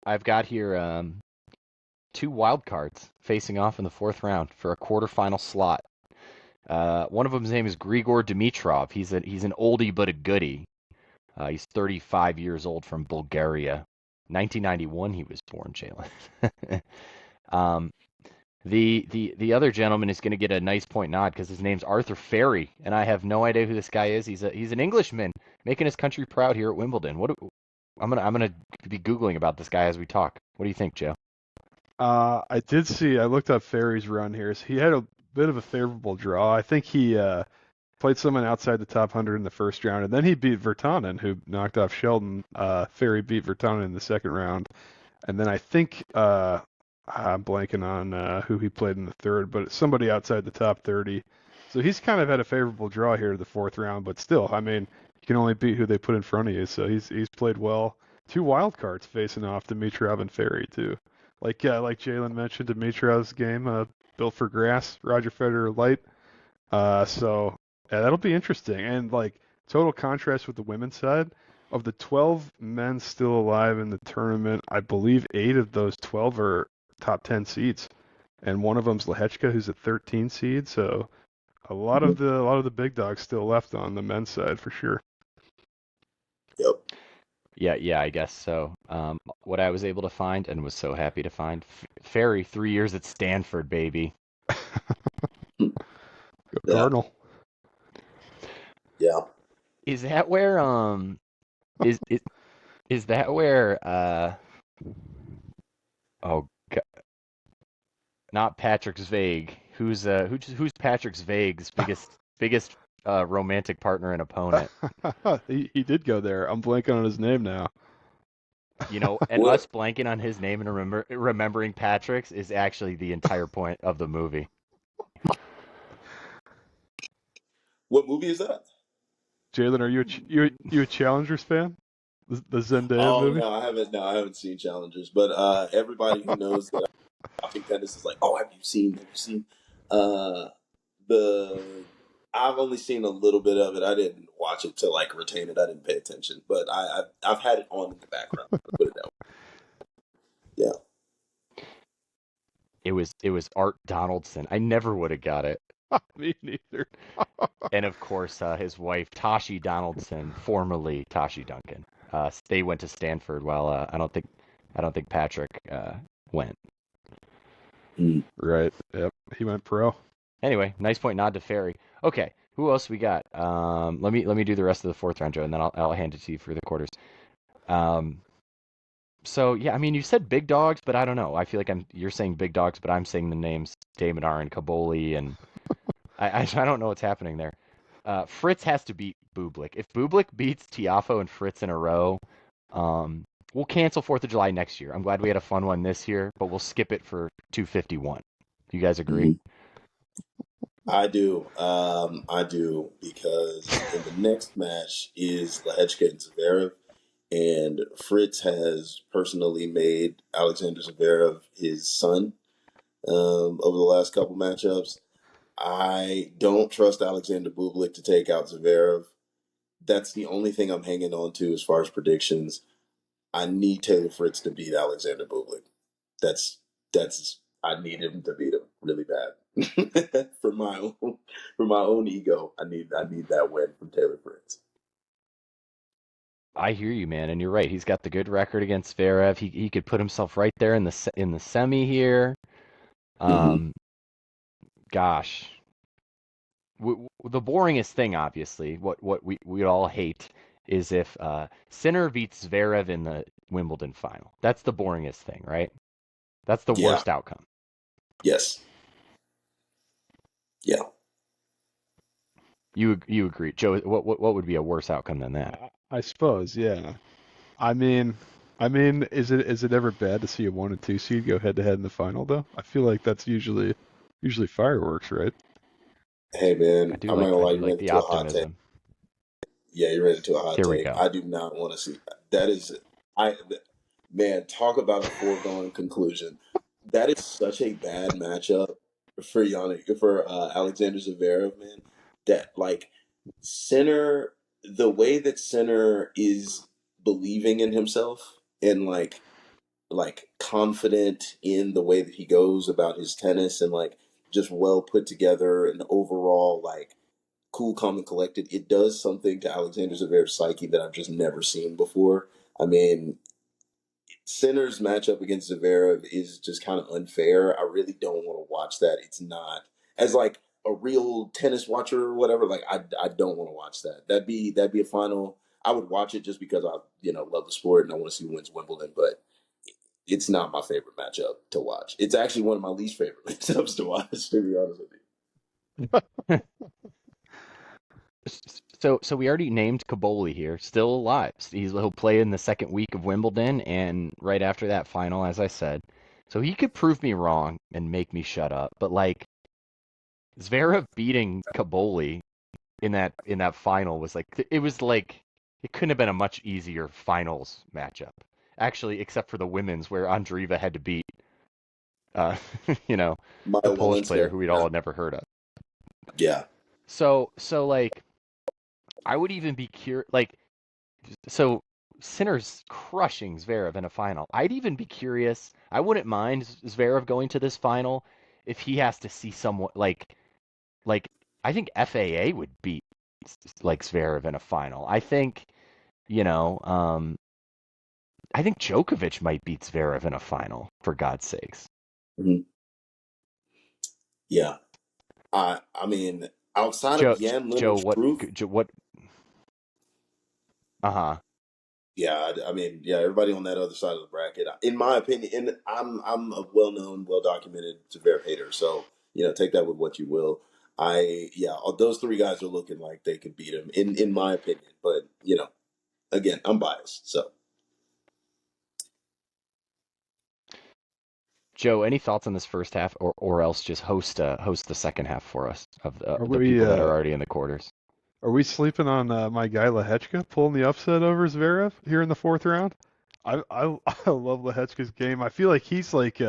I've got here two wild cards facing off in the fourth round for a quarterfinal slot. One of them's name is Grigor Dimitrov. He's an oldie but a goodie. He's 35 years old from Bulgaria. 1991 he was born, Jalan. The other gentleman is going to get a nice point nod because his name's Arthur Ferry, and I have no idea who this guy is. He's an Englishman making his country proud here at Wimbledon. I'm gonna be googling about this guy as we talk. What do you think, Joe? I did see. I looked up Ferry's run here. So he had a bit of a favorable draw. I think he played someone outside the top 100 in the first round, and then he beat Virtanen, who knocked off Sheldon. Ferry beat Virtanen in the second round, and then I think I'm blanking on who he played in the third, but it's somebody outside the top 30. So he's kind of had a favorable draw here to the fourth round, but still, I mean, you can only beat who they put in front of you. So he's played well. Two wild cards facing off, Dimitrov and Ferry too. Like Jalen mentioned, Dimitrov's game built for grass, Roger Federer light. So yeah, that'll be interesting. And like total contrast with the women's side, of the 12 men still alive in the tournament, I believe 8 of those 12 are top 10 seeds, and one of them's Lehechka, who's a 13 seed. So a lot of the big dogs still left on the men's side for sure. Yep. Yeah, I guess so. What I was able to find and was so happy to find, Ferry, 3 years at Stanford, baby. Go Cardinal. Yeah. Is that where is that where oh God, not Patrick Zweig, who's Patrick Zweig's biggest romantic partner and opponent? he did go there. I'm blanking on his name now. You know, and What? us blanking on his name and remembering Patrick's is actually the entire point of the movie. What movie is that? Jalen, are you a Challengers fan? The Zendaya Oh movie? no, I haven't. No, I haven't seen Challengers. But everybody who knows that I'm watching tennis is like, oh, have you seen? Uh, the I've only seen a little bit of it. I didn't watch it to like retain it. I didn't pay attention, but I've had it on in the background. Put it that way. Yeah. It was Art Donaldson. I never would have got it. Me neither. And of course, his wife Tashi Donaldson, formerly Tashi Duncan. They went to Stanford while I don't think Patrick went. Mm. Right. Yep. He went pro. Anyway, nice point nod to Ferry. Okay, who else we got? Let me do the rest of the fourth round, Joe, and then I'll hand it to you for the quarters. Um, so yeah, I mean you said big dogs, but I don't know. I feel like you're saying big dogs, but I'm saying the names Damodar and Kaboli, and I don't know what's happening there. Fritz has to beat Bublik. If Bublik beats Tiafo and Fritz in a row, um, we'll cancel 4th of July next year. I'm glad we had a fun one this year, but we'll skip it for 251. Do you guys agree? Mhm. I do because in the next match is Lehechka and Zverev, and Fritz has personally made Alexander Zverev his son over the last couple matchups. I don't trust Alexander Bublik to take out Zverev. That's the only thing I'm hanging on to as far as predictions. I need Taylor Fritz to beat Alexander Bublik. That's I need him to beat him really bad for my own ego. I need that win from Taylor Fritz. I hear you, man, and you're right. He's got the good record against Zverev. He could put himself right there in the semi here. Mm-hmm. Gosh, the boringest thing, obviously, what we all hate is if Sinner beats Zverev in the Wimbledon final. That's the boringest thing, right? That's the Yeah. worst outcome. Yes. Yeah. You agree, Joe? What would be a worse outcome than that? I suppose, yeah. I mean, is it ever bad to see a 1 and 2 seed go head to head in the final though? I feel like that's usually fireworks, right? Hey man, I'm not gonna I lie, do you ran like the into a hot take. optimism. Yeah, you ran into a hot Here we take. go. I do not want to see that. I man, talk about a foregone conclusion. That is such a bad matchup for Yannick for Alexander Zverev, man. That like Sinner, the way that Sinner is believing in himself and like confident in the way that he goes about his tennis and like just well put together and overall like cool, calm, and collected. It does something to Alexander Zverev's psyche that I've just never seen before. I mean, Sinner's matchup against Zverev is just kind of unfair. I really don't want to watch that. It's not as like a real tennis watcher or whatever. Like I don't want to watch that. That'd be a final. I would watch it just because I love the sport and I want to see who wins Wimbledon, but it's not my favorite matchup to watch. It's actually one of my least favorite matchups to watch, to be honest with you. So we already named Kaboli here, still alive. He'll play in the second week of Wimbledon, and right after that final, as I said. So he could prove me wrong and make me shut up. But like Zverev beating Kaboli in that final was like it couldn't have been a much easier finals matchup. Actually, except for the women's where Andreeva had to beat uh the Maya Polish player Valencia. who we'd all had never heard of. Yeah. So like I would even be curious so Sinner's crushing Zverev in a final. I'd even be curious. I wouldn't mind Zverev going to this final if he has to see someone like I think FAA would beat like Zverev in a final. I think you know I think Djokovic might beat Zverev in a final for God's sakes. Mm-hmm. Yeah. I mean, outside of Jan Joe, Lennard Struff, what? Uh-huh. yeah, I mean, yeah, everybody on that other side of the bracket, in my opinion, and I'm a well-known, well-documented Zverev hater, so take that with what you will. Those three guys are looking like they could beat him, in my opinion. But again, I'm biased, so. Joe, any thoughts on this first half, or else just host the second half for us of the Are we people that are already in the quarters? are we sleeping on my guy Lehechka pulling the upset over Zverev here in the fourth round? I love Lehechka's game. I feel like he's like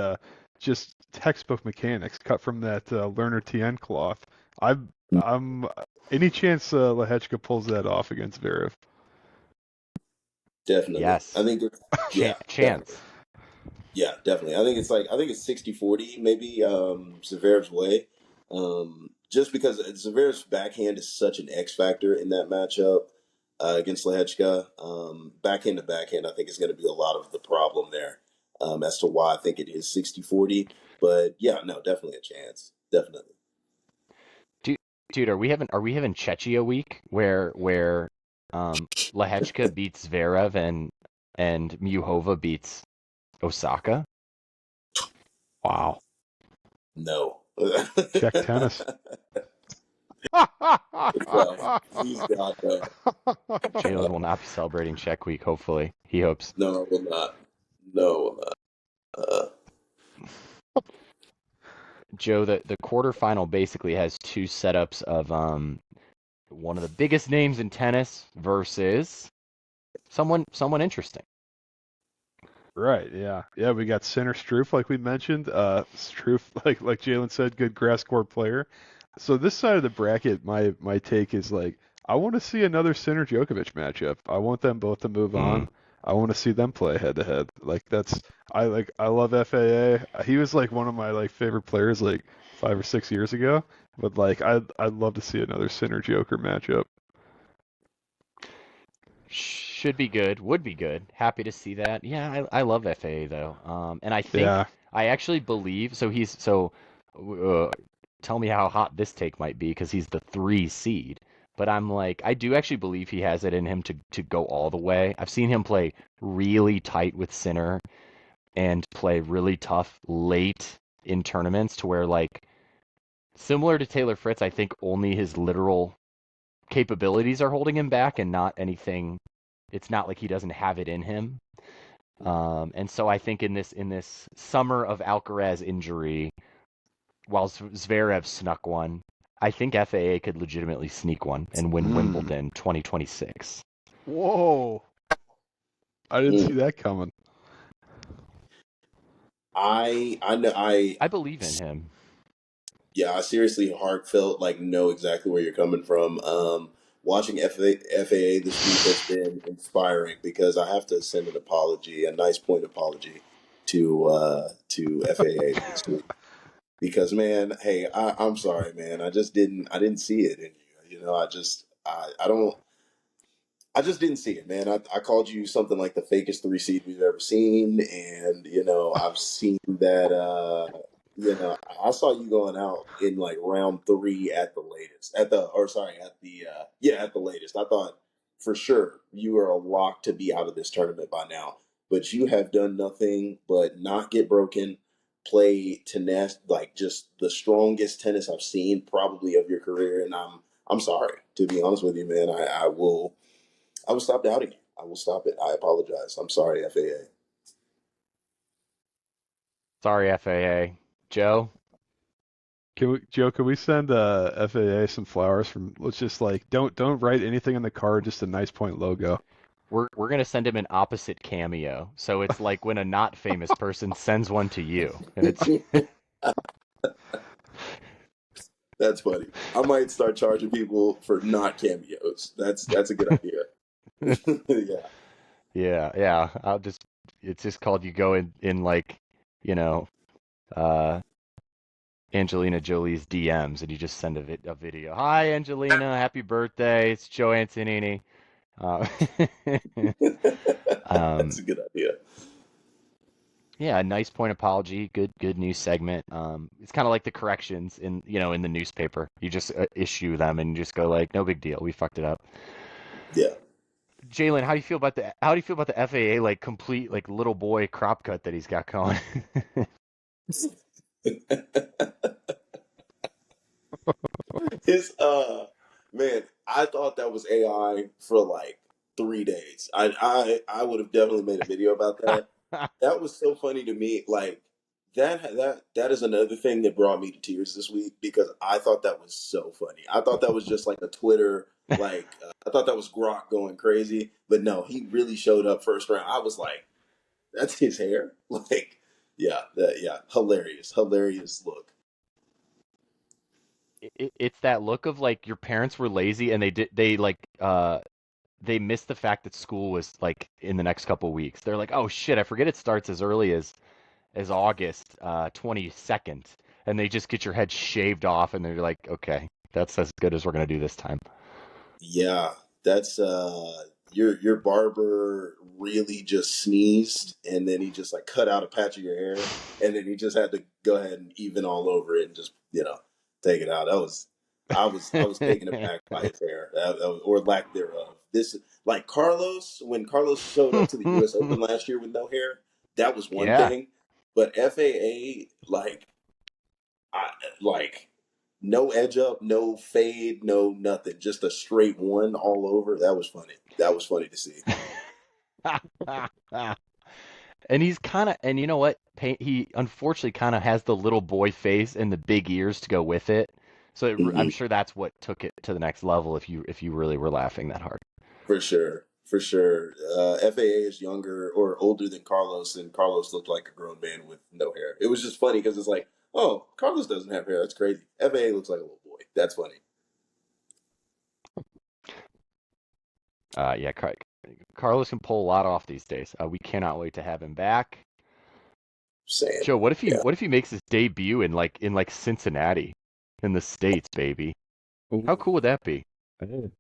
just textbook mechanics cut from that Lerner TN cloth. I'm any chance Lehechka pulls that off against Zverev? Definitely. Yes. I think Chance. Definitely. Yeah, definitely. I think it's 60-40 maybe Zverev's way. Just because Zverev's backhand is such an X factor in that matchup against Lehechka. Backhand to backhand, I think is going to be a lot of the problem there as to why I think it is 60-40. But yeah, no, definitely a chance. Definitely. Dude, are we having Chechia week where Lehechka beats Zverev and Muhova beats Osaka? Wow. No. Czech tennis. No. Please God, no. Jalen will not be celebrating Czech week, hopefully. He hopes. No, I will not. No, I will not. Joe, the quarterfinal basically has two setups of one of the biggest names in tennis versus someone interesting. Right, yeah. Yeah, we got Sinner Struff, like we mentioned. Struff, like Jalen said, good grass court player. So this side of the bracket, my take is like, I want to see another Sinner Djokovic matchup. I want them both to move on. I want to see them play head to head. I love FAA. He was like one of my like favorite players like 5 or 6 years ago. But like I'd love to see another Sinner Joker matchup. Should be good. Would be good. Happy to see that. Yeah, I love FAA though. And I think Yeah. I actually believe so. Uh, tell me how hot this take might be because he's the 3 seed. But I'm like, I do actually believe he has it in him to go all the way. I've seen him play really tight with Sinner and play really tough late in tournaments to where like similar to Taylor Fritz, I think only his literal capabilities are holding him back and not anything. It's not like he doesn't have it in him. And so I think in this summer of Alcaraz injury, while Zverev snuck one, I think FAA could legitimately sneak one and win Wimbledon 2026. Whoa. I didn't see that coming. I know I believe in him. yeah, I seriously heartfelt like know exactly where you're coming from. Watching FAA this week has been inspiring because I have to send an apology, a nice point apology to FAA this week. Because man, hey, I'm sorry, man. I didn't see it in you. You know, I just didn't see it, man. I called you something like the fakest 3 seed we've ever seen, and I've seen that. I saw you going out in like round 3 at the latest. At the latest. I thought for sure you were a lock to be out of this tournament by now, but you have done nothing but not get broken, play tennis like just the strongest tennis I've seen probably of your career, and I'm sorry to be honest with you, man. I will stop doubting you. I will stop it. I apologize. I'm sorry, FAA. Sorry, FAA. Joe? Joe, can we send FAA some flowers from? Let's just like don't write anything on the card, just a nice point logo. We're gonna send him an opposite cameo. So it's like when a not famous person sends one to you. And it's That's funny. I might start charging people for not cameos. That's a good idea. Yeah. yeah. It's just called you go in like, you know, uh Angelina Jolie's DMs and you just send a video. Hi Angelina, happy birthday. It's Joe Antonini. Uh, That's a good idea. yeah, a nice point apology. Good news segment. It's kind of like the corrections in the newspaper. You just issue them and you just go like, no big deal. We fucked it up. Yeah. Jalen, how do you feel about the FAA like complete like little boy crop cut that he's got going? His man, I thought that was AI for like 3 days. I would have definitely made a video about that. That was so funny to me. Like that is another thing that brought me to tears this week because I thought that was so funny. I thought that was just like a Twitter I thought that was Grok going crazy, but no, he really showed up first round. I was like, that's his hair. Like, yeah, hilarious look. It's that look of like your parents were lazy and they missed the fact that school was like in the next couple weeks. They're like, oh shit, I forget it starts as early as August 22nd, and they just get your head shaved off, and they're like, okay, that's as good as we're gonna do this time. Yeah, that's your barber really just sneezed, and then he just like cut out a patch of your hair, and then he just had to go ahead and even all over it and just take it out. I was taken aback by his hair, or lack thereof. This like Carlos, when Carlos showed up to the U.S. Open last year with no hair, that was one Yeah. thing. But FAA, like no edge up, no fade, no nothing, just a straight one all over. That was funny. That was funny to see. And he's kind of, and you know what? He unfortunately kind of has the little boy face and the big ears to go with it. So I'm Hmm. sure that's what took it to the next level. If you really were laughing that hard. For sure, for sure. FAA is younger or older than Carlos, and Carlos looked like a grown man with no hair. It was just funny because it's like, oh, Carlos doesn't have hair. That's crazy. FAA looks like a little boy. That's funny. Yeah, Carlos can pull a lot off these days. We cannot wait to have him back. Same. Joe, what if he Yeah. what if he makes his debut in Cincinnati, in the States, baby? How Ooh. cool would that be? Hey,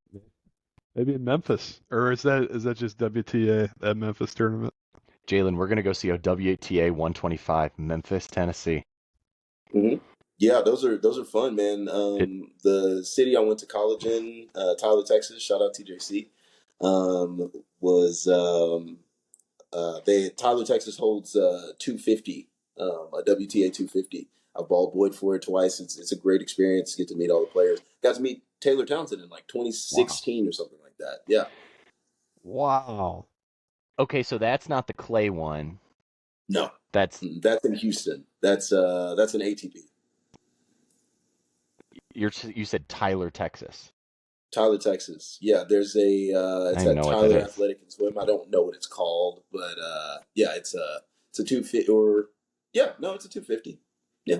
maybe in Memphis, or is that just WTA, that Memphis tournament? Jalen, we're gonna go see a WTA 125, Memphis, Tennessee. Hmm. Yeah, those are fun, man. It, The city I went to college in, Tyler, Texas. Shout out TJC. Was they Tyler, Texas holds 250, a WTA 250. I've ball boyed for it twice. It's a great experience. Get to meet all the players. Got to meet Taylor Townsend in like wow. 2016 or something like that. Yeah. Wow. Okay, so that's not the clay one. No, That's that's in Houston. That's an ATP. you said Tyler, Texas. Tyler, Texas. Yeah, there's I it's don't even at know what that Tyler is. Athletic and Swim. I don't know what it's called, but yeah, it's a 250 or yeah, no, it's a 250. Yeah.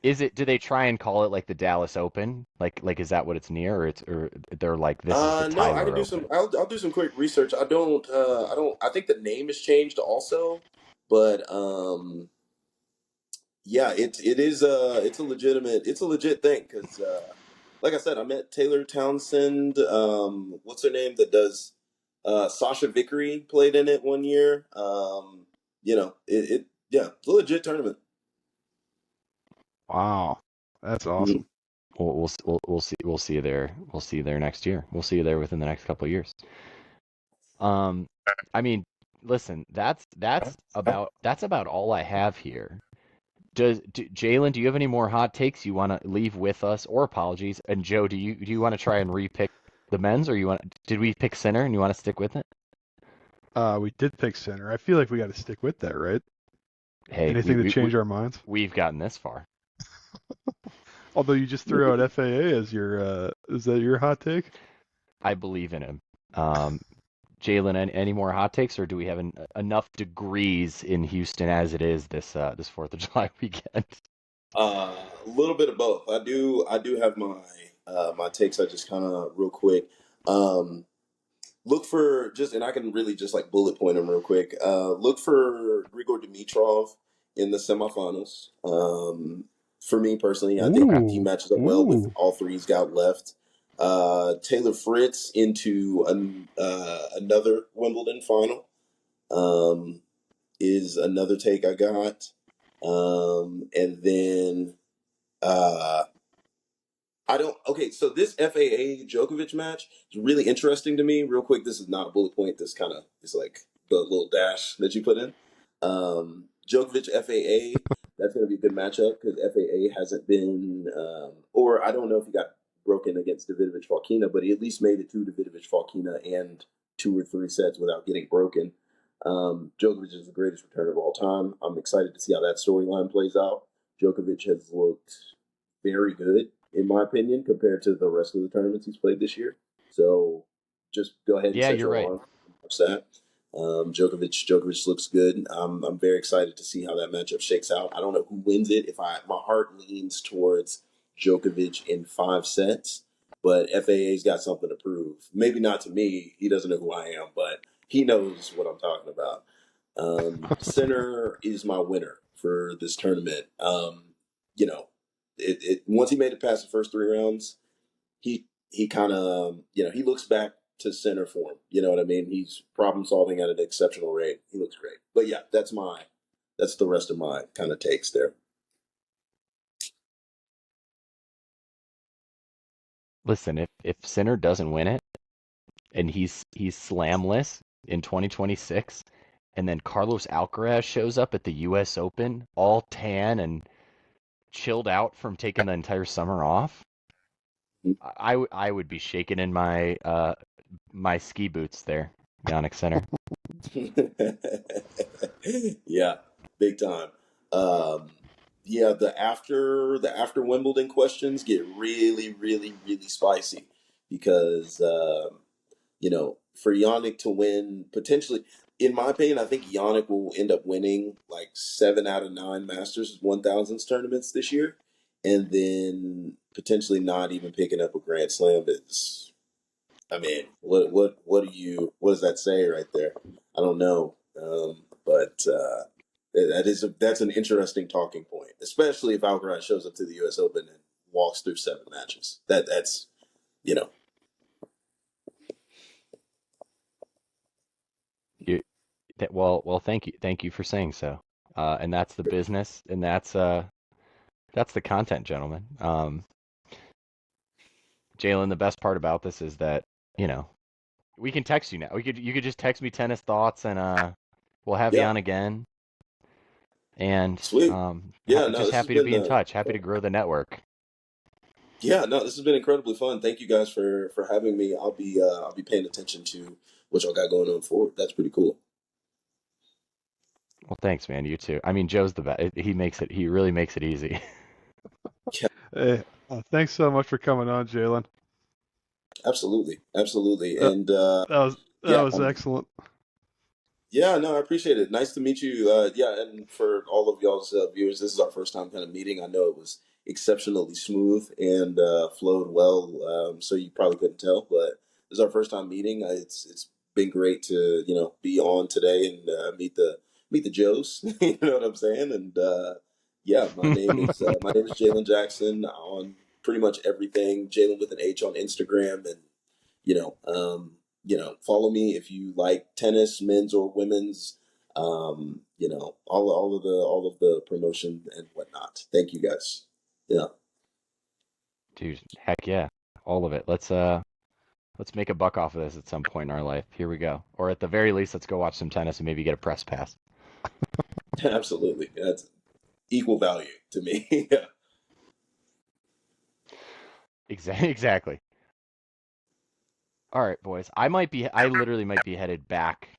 Is it? Do they try and call it like the Dallas Open? Like is that what it's near, or they're like this is the No, I can Tyler do some. Open? I'll do some quick research. I don't. I think the name has changed also, but yeah, it's a legit thing because like I said, I met Taylor Townsend. What's her name that does Sasha Vickery played in it one year. Yeah, it's a legit tournament. Wow, that's Mhm. awesome. We'll see you there. We'll see you there next year. We'll see you there within the next couple of years. Um, I mean, listen, that's about all I have here. Jalen, do you have any more hot takes you want to leave with us, or apologies? And Joe, do you want to try and repick the men's, or did we pick center and you want to stick with it? We did pick center. I feel like we got to stick with that, right? Hey, Anything to change our minds? we've gotten this far. Although you just threw out FAA as is that your hot take? I believe in him. Um, Jalen, any more hot takes, or do we have enough degrees in Houston as it is this 4th of July weekend? A little bit of both. I do have my takes. I just kind of real quick. Um, Look for just, and I can really just like bullet point them real quick. Look for Grigor Dimitrov in the semifinals. For me personally, I think Okay. he Ooh, matches up well with ooh. all three he's got left. Taylor Fritz into another Wimbledon final um, is another take I got. And then uh, I don't. Okay, so this FAA Djokovic match is really interesting to me. Real quick, this is not a bullet point. This kind of is like the little dash that you put in. Djokovic FAA. That's going to be a good matchup because FAA hasn't been, or I don't know if he got broken against Davidovich Fokina, but he at least made it to Davidovich Fokina and 2 or 3 sets without getting broken. Djokovic is the greatest returner of all time. I'm excited to see how that storyline plays out. Djokovic has looked very good, in my opinion, compared to the rest of the tournaments he's played this year. So just go ahead and Yeah, set you're your right. alarm. Watch that. Djokovic looks good. I'm very excited to see how that matchup shakes out. I don't know who wins it. My heart leans towards Djokovic in 5 sets, but FAA's got something to prove. Maybe not to me. He doesn't know who I am, but he knows what I'm talking about. Center is my winner for this tournament. You know, once he made it past the first 3 rounds, he kind of he looks back to center form. You know what I mean? He's problem solving at an exceptional rate. He looks great. But yeah, that's the rest of my kind of takes there. Listen, if Sinner doesn't win it and he's slamless in 2026, and then Carlos Alcaraz shows up at the U.S. Open all tan and chilled out from taking the entire summer off, I would be shaking in my my ski boots there, Yannick Sinner. Yeah, big time. Yeah, the after Wimbledon questions get really, really, really spicy because for Yannick to win potentially, in my opinion, I think Yannick will end up winning like 7 out of 9 Masters 1000s tournaments this year, and then potentially not even picking up a Grand Slam. I mean, what does that say right there? I don't know, but that's an interesting talking point, especially if Alcaraz shows up to the U.S. Open and walks through 7 matches. That's you know You, well, thank you for saying so. And that's the business, and that's the content, gentlemen. Jalen, the best part about this is that you know we can text you now. You could just text me tennis thoughts, and we'll have you yeah, on again. And sweet. Yeah, no, just this has happy to been be in touch. Happy to grow the network. yeah, no, this has been incredibly fun. Thank you guys for having me. I'll be paying attention to what y'all got going on forward. That's pretty cool. Well, thanks, man. You too. I mean, Joe's the best. He really makes it easy. Yeah, Hey, thanks so much for coming on, Jalen. absolutely, absolutely, That, and that yeah. was excellent. Yeah, no, I appreciate it. Nice to meet you. Yeah, and for all of y'all's viewers, this is our first time kind of meeting. I know it was exceptionally smooth and flowed well, so you probably couldn't tell, but this is our first time meeting. It's been great to be on today and meet the Joes. You know what I'm saying? And yeah, my name is Jalen Jackson on pretty much everything. Jalen with an H on Instagram, and you know, um, follow me if you like tennis, men's or women's. All of the promotion and whatnot. Thank you guys. Yeah, Dude, heck yeah. All of it. Let's make a buck off of this at some point in our life. Here we go. Or at the very least, let's go watch some tennis and maybe get a press pass. absolutely. That's equal value to me. Yeah. Exactly. All right, boys. I literally might be headed back